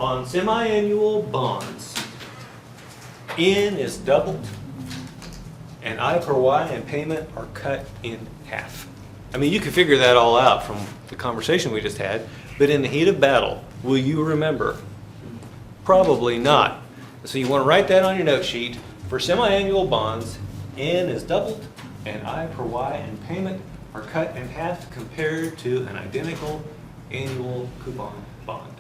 On semi-annual bonds, N is doubled and I per Y and payment are cut in half. I mean, you can figure that all out from the conversation we just had, but in the heat of battle, will you remember? Probably not. So you want to write that on your note sheet. For semi-annual bonds, N is doubled, and I per Y and payment are cut in half compared to an identical annual coupon bond.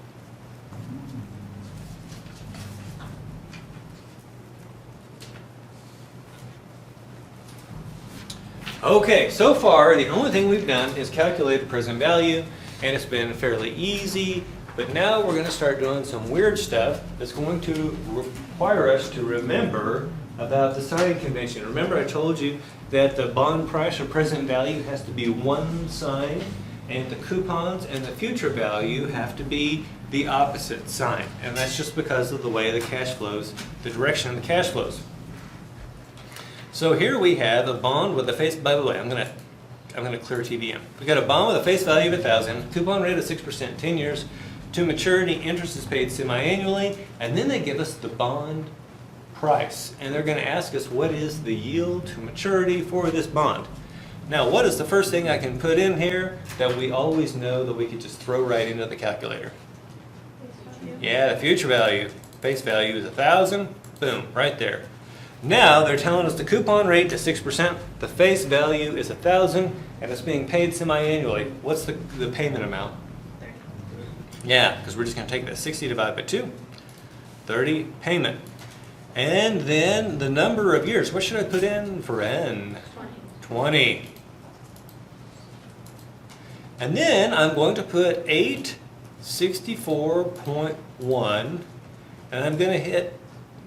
Okay, so far, the only thing we've done is calculate the present value, and it's been fairly easy, but now we're going to start doing some weird stuff that's going to require us to remember about the sign convention. Remember I told you that the bond price or present value has to be one sign, and the coupons and the future value have to be the opposite sign. And that's just because of the way the cash flows, the direction of the cash flows. So here we have a bond with a face, by the way, I'm gonna clear TVM. We've got a bond with a face value of 1,000, coupon rate of 6%, 10 years, to maturity, interest is paid semi-annually, and then they give us the bond price. And they're gonna ask us what is the yield to maturity for this bond. Now, what is the first thing I can put in here that we always know that we could just throw right into the calculator? Yeah, the future value. Face value is 1,000, boom, right there. Now they're telling us the coupon rate is 6%, the face value is 1,000, and it's being paid semi-annually. What's the payment amount? 30. Yeah, because we're just going to take that 60 divided by 2, 30 payment. And then the number of years, what should I put in for N? 20. And then I'm going to put 864.1, and I'm going to hit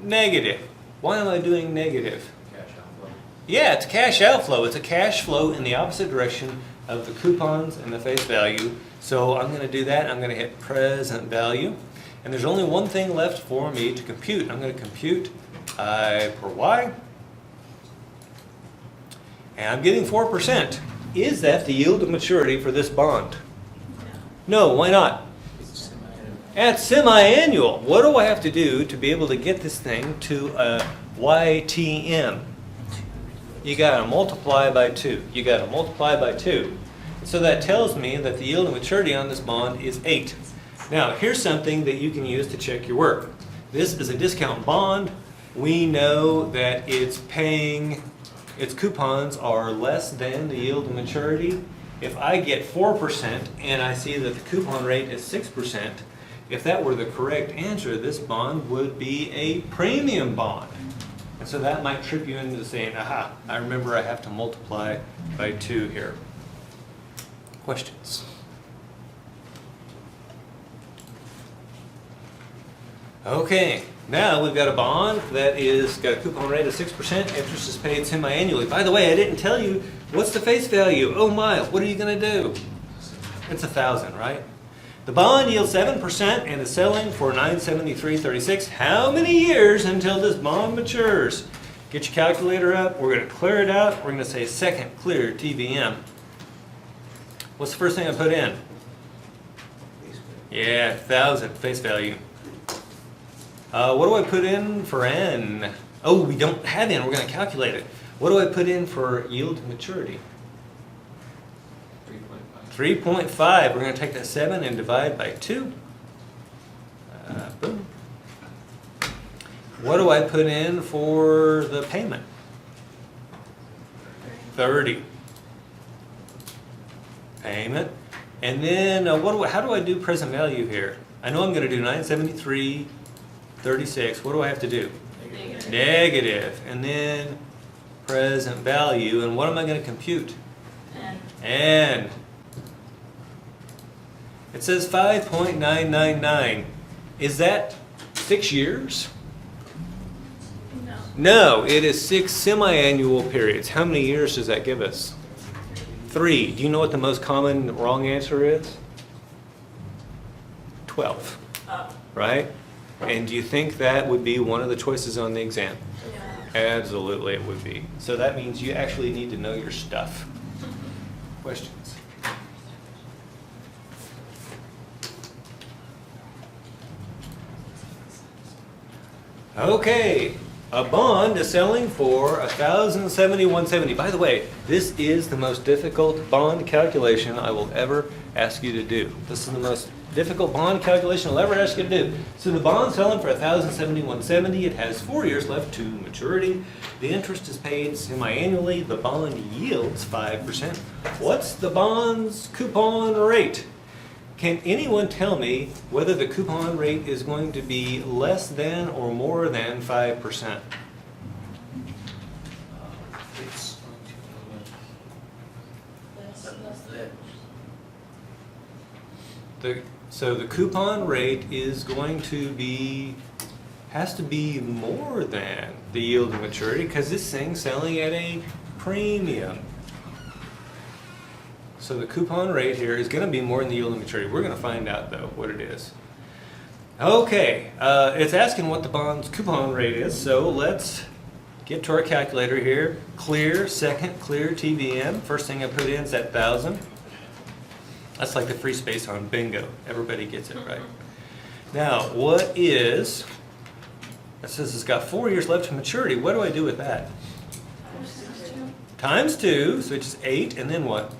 negative. Why am I doing negative? Cash outflow. Yeah, it's cash outflow. It's a cash flow in the opposite direction of the coupons and the face value. So I'm going to do that. I'm going to hit present value. And there's only one thing left for me to compute. I'm going to compute I per Y. And I'm getting 4%. Is that the yield of maturity for this bond? No, why not? At semi-annual, what do I have to do to be able to get this thing to a YTM? You got to multiply by 2. You got to multiply by 2. So that tells me that the yield of maturity on this bond is 8. Now, here's something that you can use to check your work. This is a discount bond. We know that its coupons are less than the yield of maturity. If I get 4% and I see that the coupon rate is 6%, if that were the correct answer, this bond would be a premium bond. And so that might trip you into saying, aha, I remember I have to multiply by 2 here. Questions? Okay, now we've got a bond that is got a coupon rate of 6%, interest is paid semi-annually. By the way, I didn't tell you, what's the face value? Oh my, what are you going to do? It's 1,000, right? The bond yields 7% and is selling for $973.36. How many years until this bond matures? Get your calculator up. We're going to clear it out. We're going to say second clear TVM. What's the first thing I put in? Yeah, 1,000 face value. What do I put in for N? Oh, we don't have N. We're going to calculate it. What do I put in for yield to maturity? 3.5. We're going to take that 7 and divide by 2. Boom. What do I put in for the payment? 30. Payment. And then how do I do present value here? I know I'm going to do 973.36. What do I have to do? Negative. And then present value. And what am I going to compute? N. It says 5.999. Is that 6 years? No. No, it is 6 semi-annual periods. How many years does that give us? 3. Do you know what the most common wrong answer is? 12. Right? And do you think that would be one of the choices on the exam? Absolutely it would be. So that means you actually need to know your stuff. Questions? Okay, A bond is selling for $1,071.70. By the way, this is the most difficult bond calculation I will ever ask you to do. This is the most difficult bond calculation I'll ever ask you to do. So the bond's selling for $1,071.70. It has 4 years left to maturity. The interest is paid semi-annually. The bond yields 5%. What's the bond's coupon rate? Can anyone tell me whether the coupon rate is going to be less than or more than 5%? It's going to So the coupon rate is going to be, has to be more than the yield to maturity because this thing's selling at a premium. So the coupon rate here is going to be more than the yield to maturity. We're going to find out though what it is. Okay, it's asking what the bond's coupon rate is, so let's get to our calculator here. Clear, second, clear TVM. First thing I put in is that 1,000. That's like the free space on bingo. Everybody gets it, right? Now, what is, it says it's got 4 years left to maturity. What do I do with that? Times 2, so it's 8, and then what?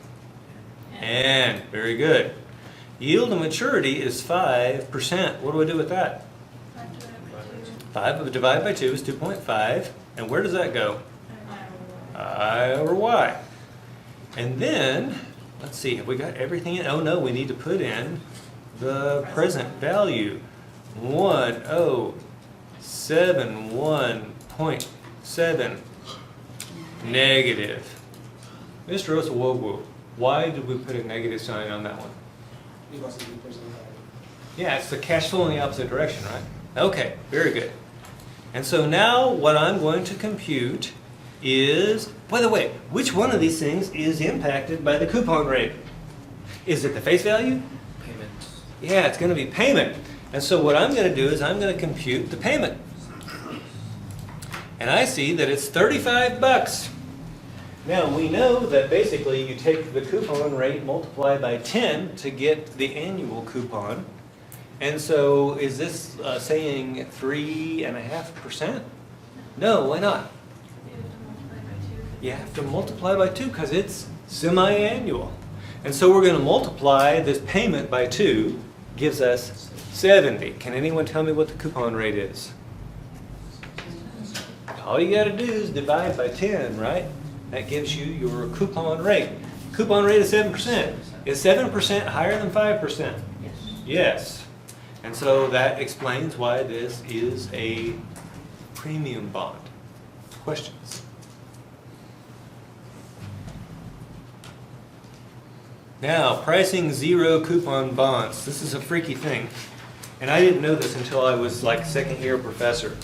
And, very good. Yield to maturity is 5%. What do I do with that? 5 divided by 2 is 2.5. And where does that go? I over y. And then, let's see, have we got everything in? Oh no, we need to put in the present value. 1071.7 negative. Mr. Osawogu, why did we put a negative sign on that one? Because of the present value. Yeah, it's the cash flow in the opposite direction, right? Okay, very good. And so now what I'm going to compute is, by the way, which one of these things is impacted by the coupon rate? Is it the face value? payment. Yeah, it's going to be payment. And so what I'm going to do is I'm going to compute the payment. And I see that it's $35. Now we know that basically you take the coupon rate multiplied by 10 to get the annual coupon. And so is this saying 3.5%? No, why not? You have to multiply by 2 because it's semi-annual. And so we're going to multiply this payment by 2, gives us 70. Can anyone tell me what the coupon rate is? All you got to do is divide by 10, right? That gives you your coupon rate. Coupon rate is 7%. Is 7% higher than 5%? Yes. And so that explains why this is a premium bond. Questions? Now, pricing zero coupon bonds. This is a freaky thing. And I didn't know this until I was like second year professor.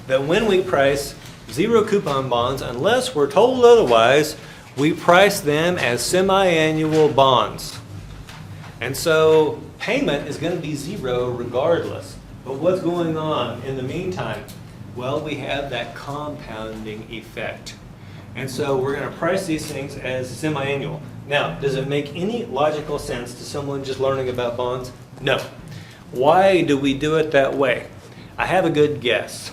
That when we price zero coupon bonds, unless we're told otherwise, we price them as semi-annual bonds. And so payment is going to be zero regardless. But what's going on in the meantime? Well, we have that compounding effect. And so we're going to price these things as semi-annual. Now, does it make any logical sense to someone just learning about bonds? No. Why do we do it that way? I have a good guess.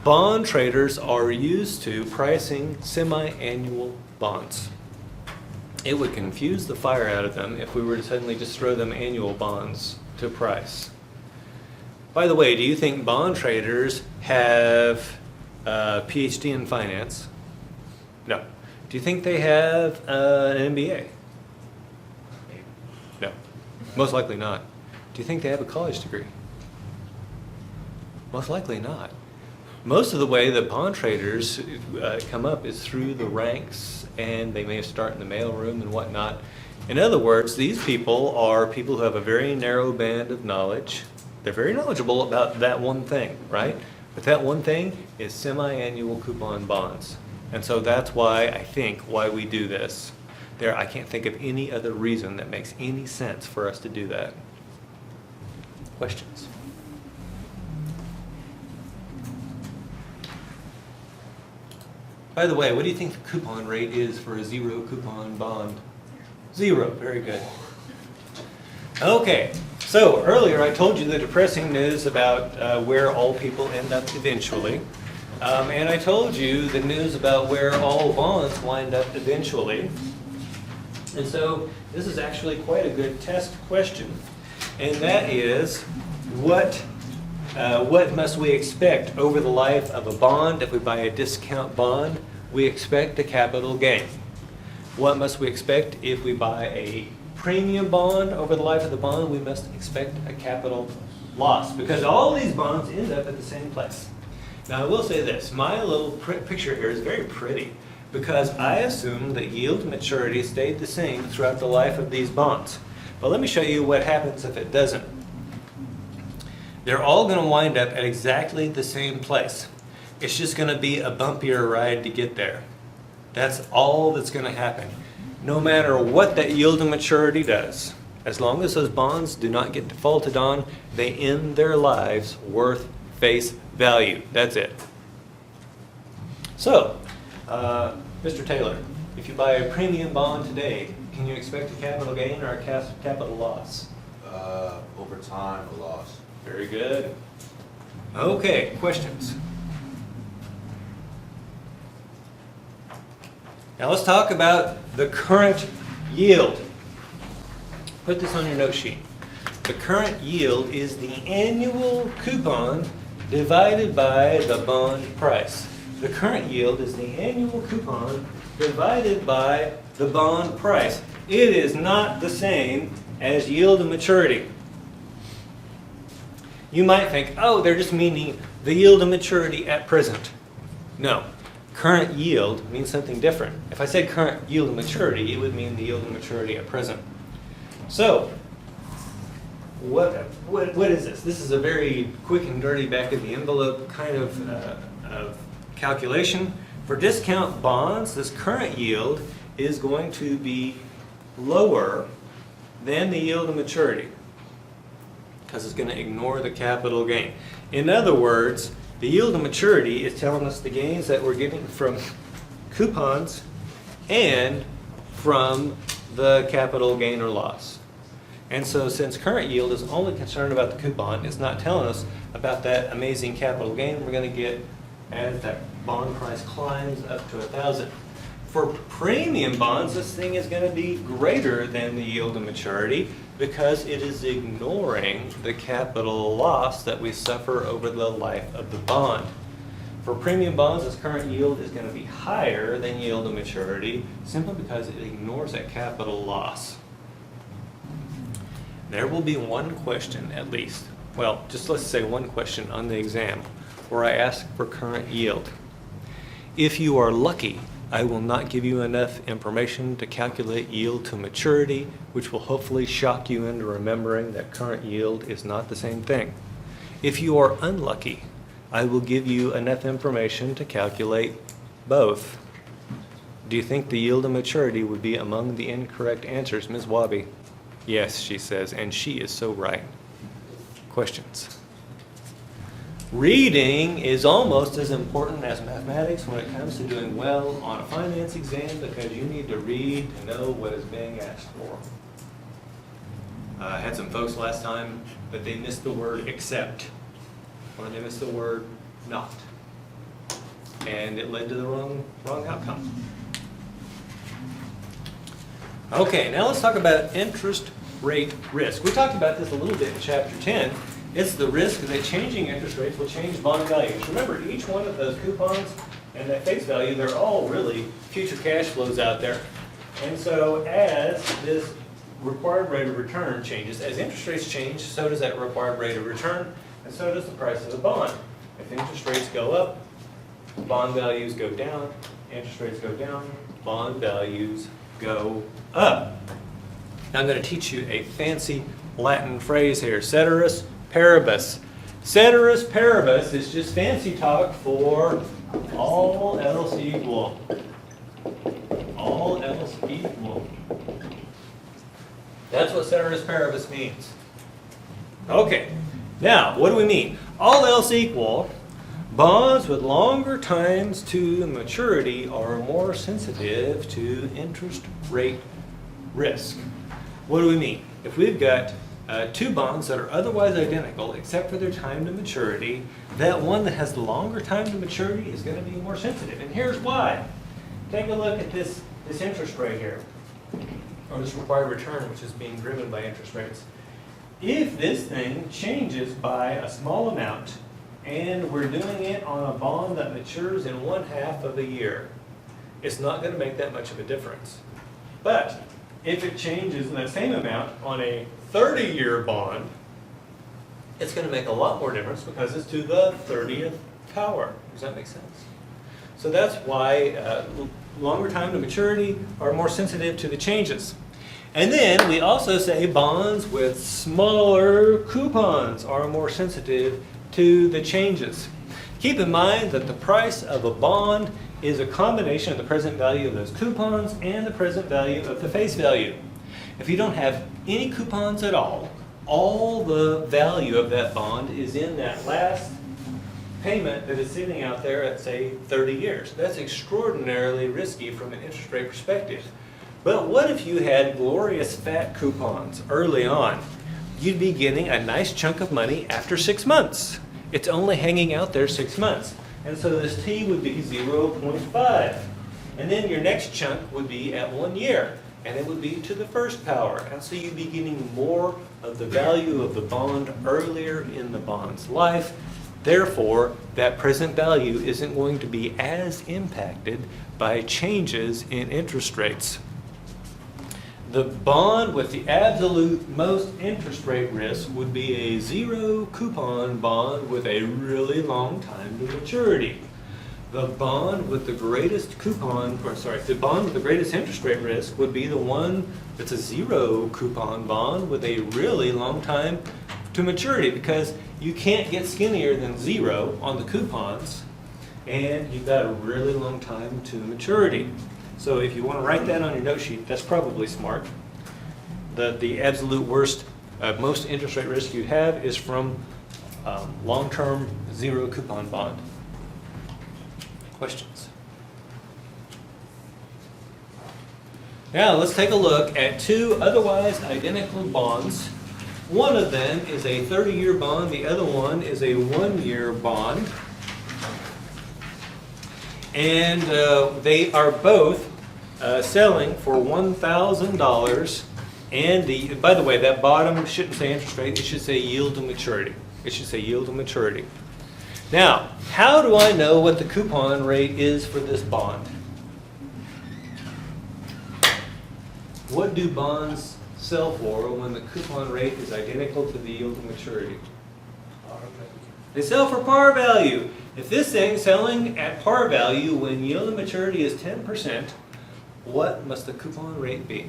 Bond traders are used to pricing semi-annual bonds. It would confuse the fire out of them if we were to suddenly just throw them annual bonds to price. By the way, do you think bond traders have a PhD in finance? No. Do you think they have an MBA? No. Most likely not. Do you think they have a college degree? Most likely not. Most of the way that bond traders come up is through the ranks, and they may start in the mailroom and whatnot. In other words, these people are people who have a very narrow band of knowledge. They're very knowledgeable about that one thing, right? But that one thing is semi-annual coupon bonds. And so that's why I think why we do this. I can't think of any other reason that makes any sense for us to do that. Questions? By the way, what do you think the coupon rate is for a zero coupon bond? Zero. Very good. Okay. So earlier I told you the depressing news about where all people end up eventually. And I told you the news about where all bonds wind up eventually. And so this is actually quite a good test question. And that is, what must we expect over the life of a bond? If we buy a discount bond, we expect a capital gain. What must we expect if we buy a premium bond over the life of the bond? We must expect a capital loss, because all these bonds end up at the same place. Now I will say this, my little picture here is very pretty because I assume that yield to maturity stayed the same throughout the life of these bonds. But let me show you what happens if it doesn't. They're all going to wind up at exactly the same place. It's just going to be a bumpier ride to get there. That's all that's going to happen. No matter what that yield to maturity does, as long as those bonds do not get defaulted on, they end their lives worth face value. That's it. So, Mr. Taylor, if you buy a premium bond today, can you expect a capital gain or a capital loss? Over time, a loss. Very good. Okay, questions? Now let's talk about the current yield. Put this on your note sheet. The current yield is the annual coupon divided by the bond price. The current yield is the annual coupon divided by the bond price. It is not the same as yield to maturity. You might think, oh, they're just meaning the yield to maturity at present. No. Current yield means something different. If I said current yield to maturity, it would mean the yield to maturity at present. So, what is this? This is a very quick and dirty back of the envelope kind of calculation. For discount bonds, this current yield is going to be lower than the yield to maturity because it's going to ignore the capital gain. In other words, the yield to maturity is telling us the gains that we're getting from coupons and from the capital gain or loss. And so since current yield is only concerned about the coupon, it's not telling us about that amazing capital gain we're going to get as that bond price climbs up to 1,000. For premium bonds, this thing is going to be greater than the yield to maturity because it is ignoring the capital loss that we suffer over the life of the bond. For premium bonds, this current yield is going to be higher than yield to maturity simply because it ignores that capital loss. There will be one question at least, well, just let's say one question on the exam where I ask for current yield. If you are lucky, I will not give you enough information to calculate yield to maturity, which will hopefully shock you into remembering that current yield is not the same thing. If you are unlucky, I will give you enough information to calculate both. Do you think the yield to maturity would be among the incorrect answers, Ms. Wabi? Yes, she says, and she is so right. Questions? Reading is almost as important as mathematics when it comes to doing well on a finance exam because you need to read to know what is being asked for. I had some folks last time, but they missed the word except, or they missed the word not. And it led to the wrong outcome. Okay, now let's talk about interest rate risk. We talked about this a little bit in Chapter 10. It's the risk that changing interest rates will change bond values. Remember, each one of those coupons and that face value, they're all really future cash flows out there. And so as this required rate of return changes, as interest rates change, so does that required rate of return, and so does the price of the bond. If interest rates go up, bond values go down. Interest rates go down, bond values go up. Now I'm going to teach you a fancy Latin phrase here, Ceteris Paribus. Ceteris Paribus is just fancy talk for all else equal. All else equal. That's what Ceteris Paribus means. Okay, now what do we mean? All else equal, bonds with longer times to maturity are more sensitive to interest rate risk. What do we mean? If we've got two bonds that are otherwise identical except for their time to maturity, that one that has the longer time to maturity is going to be more sensitive. And here's why. Take a look at this interest rate here, or this required return, which is being driven by interest rates. If this thing changes by a small amount, and we're doing it on a bond that matures in 1/2 of a year, it's not going to make that much of a difference. But if it changes in that same amount on a 30-year bond, it's going to make a lot more difference because it's to the 30th power. Does that make sense? So that's why longer time to maturity are more sensitive to the changes. And then we also say bonds with smaller coupons are more sensitive to the changes. Keep in mind that the price of a bond is a combination of the present value of those coupons and the present value of the face value. If you don't have any coupons at all the value of that bond is in that last payment that is sitting out there at, say, 30 years. That's extraordinarily risky from an interest rate perspective. But what if you had glorious fat coupons early on? You'd be getting a nice chunk of money after 6 months. It's only hanging out there 6 months. And so this T would be 0.5. And then your next chunk would be at 1 year. And it would be to the first power. And so you'd be getting more of the value of the bond earlier in the bond's life. Therefore, that present value isn't going to be as impacted by changes in interest rates. The bond with the absolute most interest rate risk would be a 0 coupon bond with a really long time to maturity. The bond with the greatest the bond with the greatest interest rate risk would be the one that's a 0 coupon bond with a really long time to maturity, because you can't get skinnier than 0 on the coupons, and you've got a really long time to maturity. So if you want to write that on your note sheet, that's probably smart. The absolute worst, most interest rate risk you'd have is from long-term 0 coupon bond. Questions? Now let's take a look at two otherwise identical bonds. One of them is a 30-year bond, the other one is a 1-year bond. And they are both selling for $1,000. And by the way, that bottom shouldn't say interest rate, it should say yield to maturity. It should say yield to maturity. Now, how do I know what the coupon rate is for this bond? What do bonds sell for when the coupon rate is identical to the yield to maturity? They sell for par value. If this thing's selling at par value when yield to maturity is 10%, what must the coupon rate be?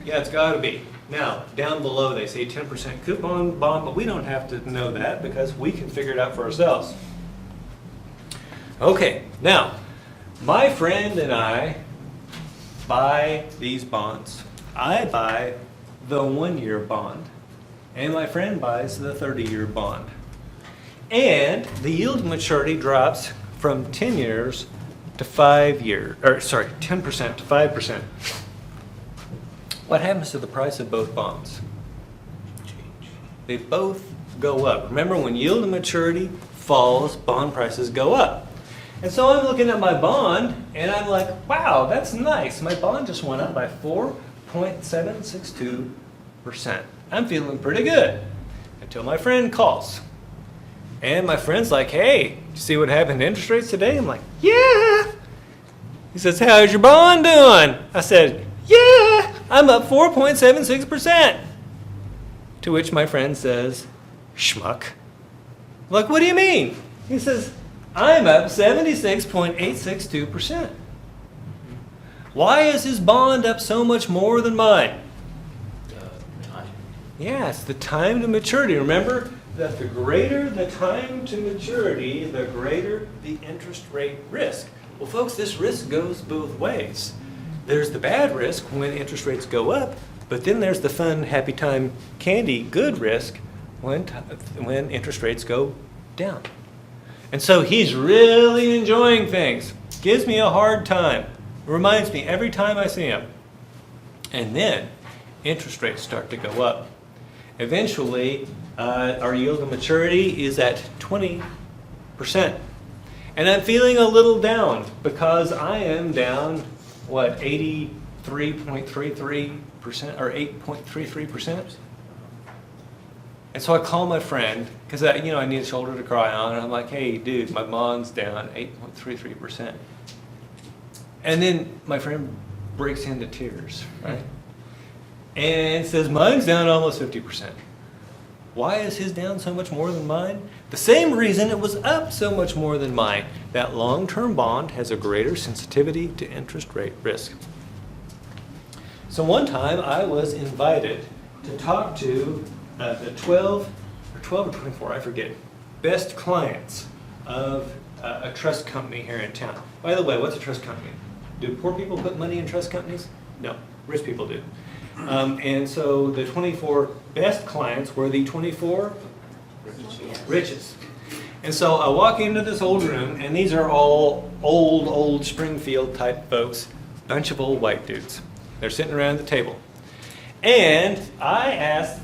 Yeah, it's got to be. Now, down below they say 10% coupon bond, but we don't have to know that because we can figure it out for ourselves. Okay, now, my friend and I buy these bonds. I buy the 1-year bond, and my friend buys the 30-year bond. And the yield to maturity drops from 10 years to 5 years, 10% to 5%. What happens to the price of both bonds? They both go up. Remember, when yield to maturity falls, bond prices go up. And so I'm looking at my bond, and I'm like, wow, that's nice. My bond just went up by 4.762%. I'm feeling pretty good. Until my friend calls. And my friend's like, hey, did you see what happened to interest rates today? I'm like, yeah. He says, how's your bond doing? I said, yeah, I'm up 4.76%. To which my friend says, schmuck. I'm like, what do you mean? He says, I'm up 76.862%. Why is his bond up so much more than mine? Time. Yeah, it's the time to maturity. Remember that the greater the time to maturity, the greater the interest rate risk. Well, folks, this risk goes both ways. There's the bad risk when interest rates go up, but then there's the fun, happy time, candy, good risk when interest rates go down. And so he's really enjoying things. Gives me a hard time. Reminds me every time I see him. And then interest rates start to go up. Eventually, our yield to maturity is at 20%. And I'm feeling a little down because I am down, what, 83.33% or 8.33%? And so I call my friend because I need a shoulder to cry on, and I'm like, hey, dude, my bond's down 8.33%. And then my friend breaks into tears, right? And says, mine's down almost 50%. Why is his down so much more than mine? The same reason it was up so much more than mine. That long-term bond has a greater sensitivity to interest rate risk. So one time I was invited to talk to the 12 or 24, I forget, best clients of a trust company here in town. By the way, what's a trust company? Do poor people put money in trust companies? No, rich people do. And so the 24 best clients were the 24 richest. And so I walk into this old room, and these are all old Springfield type folks, bunch of old white dudes. They're sitting around the table. And I asked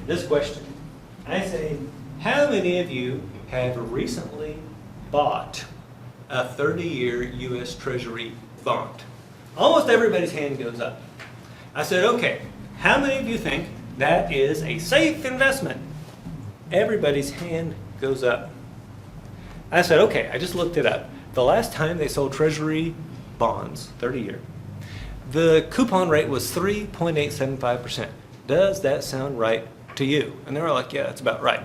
this question. I say, how many of you have recently bought a 30-year U.S. Treasury bond? Almost everybody's hand goes up. I said, okay, how many of you think that is a safe investment? Everybody's hand goes up. I said, okay, I just looked it up. The last time they sold Treasury bonds, 30-year, the coupon rate was 3.875%. Does that sound right to you? And they were like, yeah, that's about right.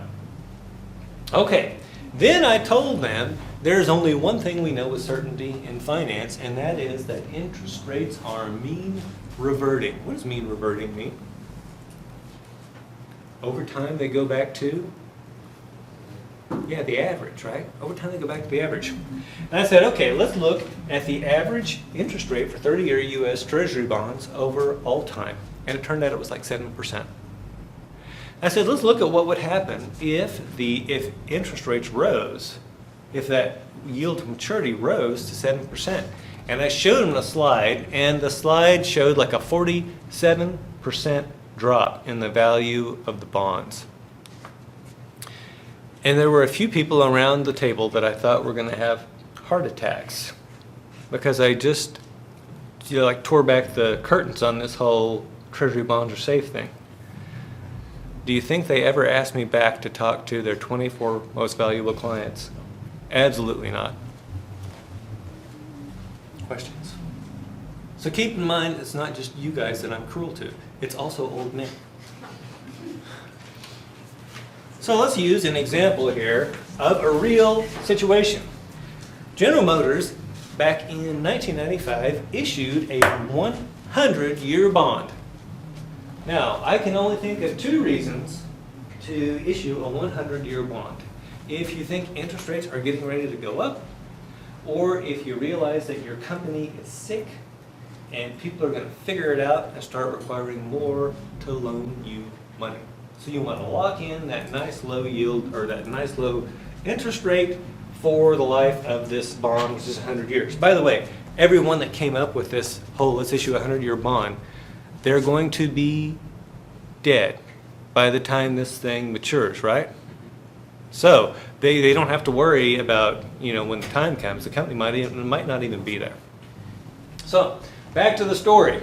Okay, then I told them there's only one thing we know with certainty in finance, and that is that interest rates are mean reverting. What does mean reverting mean? Over time they go back to, the average, right? Over time they go back to the average. And I said, okay, let's look at the average interest rate for 30-year U.S. Treasury bonds over all time. And it turned out it was like 7%. I said, let's look at what would happen if interest rates rose, if that yield to maturity rose to 7%. And I showed them a slide, and the slide showed like a 47% drop in the value of the bonds. And there were a few people around the table that I thought were going to have heart attacks because I just tore back the curtains on this whole Treasury bonds are safe thing. Do you think they ever asked me back to talk to their 24 most valuable clients? Absolutely not. Questions? So keep in mind, it's not just you guys that I'm cruel to. It's also old men. So let's use an example here of a real situation. General Motors, back in 1995, issued a 100-year bond. Now, I can only think of two reasons to issue a 100-year bond. If you think interest rates are getting ready to go up, or if you realize that your company is sick and people are going to figure it out and start requiring more to loan you money. So you want to lock in that nice low yield or that nice low interest rate for the life of this bond, which is 100 years. By the way, everyone that came up with this whole let's issue a 100-year bond, they're going to be dead by the time this thing matures, right? So they don't have to worry about, when the time comes, the company might not even be there. So back to the story.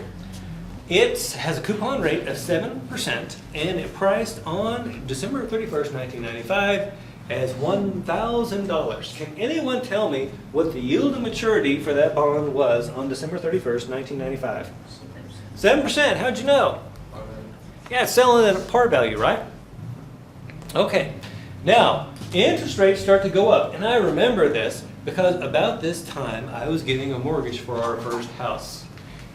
It has a coupon rate of 7%, and it priced on December 31st, 1995 as $1,000. Can anyone tell me what the yield to maturity for that bond was on December 31st, 1995? 7%. How'd you know? Yeah, it's selling at a par value, right? Okay. Now, interest rates start to go up, and I remember this because about this time I was getting a mortgage for our first house.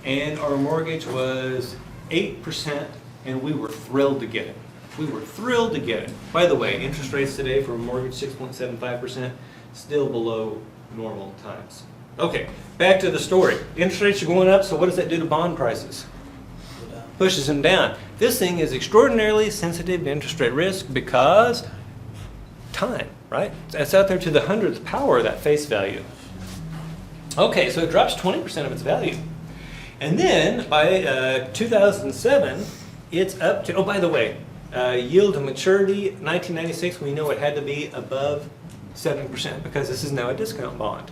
And our mortgage was 8%, and we were thrilled to get it. We were thrilled to get it. By the way, interest rates today for a mortgage, 6.75%, still below normal times. Okay, back to the story. Interest rates are going up, so what does that do to bond prices? Pushes them down. This thing is extraordinarily sensitive to interest rate risk because time, right? It's out there to the 100th power, that face value. Okay, so it drops 20% of its value. And then by 2007, it's up to, oh, by the way, Yield to maturity, 1996, we know it had to be above 7% because this is now a discount bond.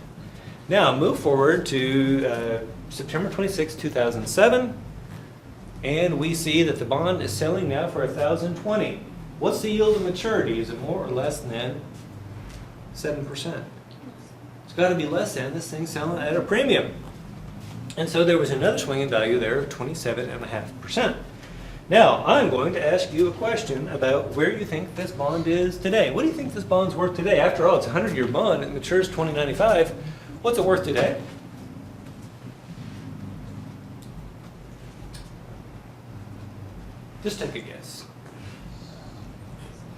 Now move forward to September 26, 2007, and we see that the bond is selling now for $1,020. What's the yield to maturity? Is it more or less than 7%? It's got to be less than. This thing's selling at a premium. And so there was another swing in value there of 27.5%. Now, I'm going to ask you a question about where you think this bond is today. What do you think this bond's worth today? After all, it's a 100-year bond. It matures 2095. What's it worth today? Just take a guess.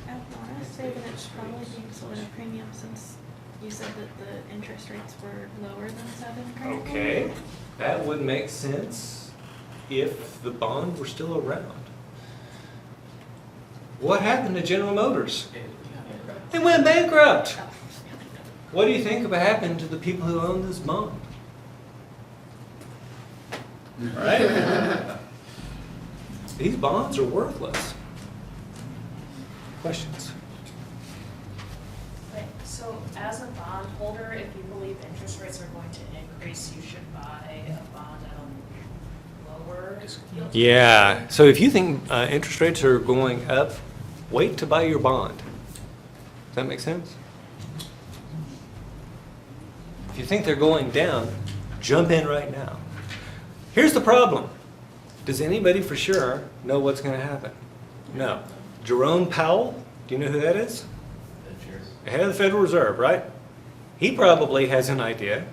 I want to say that it's probably being sold at a premium since you said that the interest rates were lower than 7 currently. Okay, that would make sense if the bond were still around. What happened to General Motors? They went bankrupt. What do you think happened to the people who owned this bond? Right? These bonds are worthless. Questions? Right, so as a bondholder, if you believe interest rates are going to increase, you should buy a bond at a lower yield. Yeah, so if you think interest rates are going up, wait to buy your bond. Does that make sense? If you think they're going down, jump in right now. Here's the problem. Does anybody for sure know what's going to happen? No. Jerome Powell, do you know who that is? The head of the Federal Reserve, right? He probably has an idea,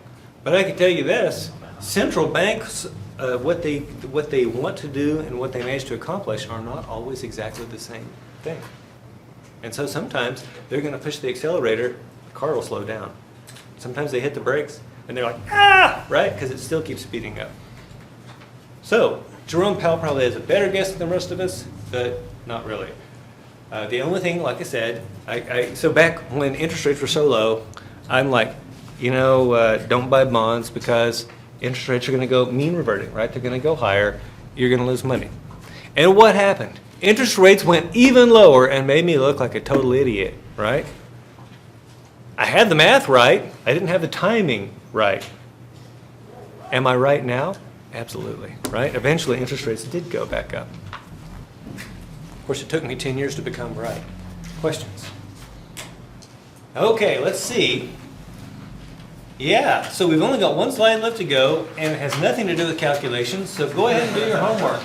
but I can tell you this, central banks, what they want to do and what they manage to accomplish are not always exactly the same thing. And so sometimes they're going to push the accelerator, the car will slow down. Sometimes they hit the brakes and they're like, ah, right? Because it still keeps speeding up. So Jerome Powell probably has a better guess than the rest of us, but not really. The only thing, like I said, so back when interest rates were so low, I'm like, don't buy bonds because interest rates are going to go mean reverting, right? They're going to go higher. You're going to lose money. And what happened? Interest rates went even lower and made me look like a total idiot, right? I had the math right. I didn't have the timing right. Am I right now? Absolutely, right? Eventually, interest rates did go back up. Of course, it took me 10 years to become right. Questions? Okay, let's see. Yeah, so we've only got one slide left to go, and it has nothing to do with calculations, so go ahead and do your homework.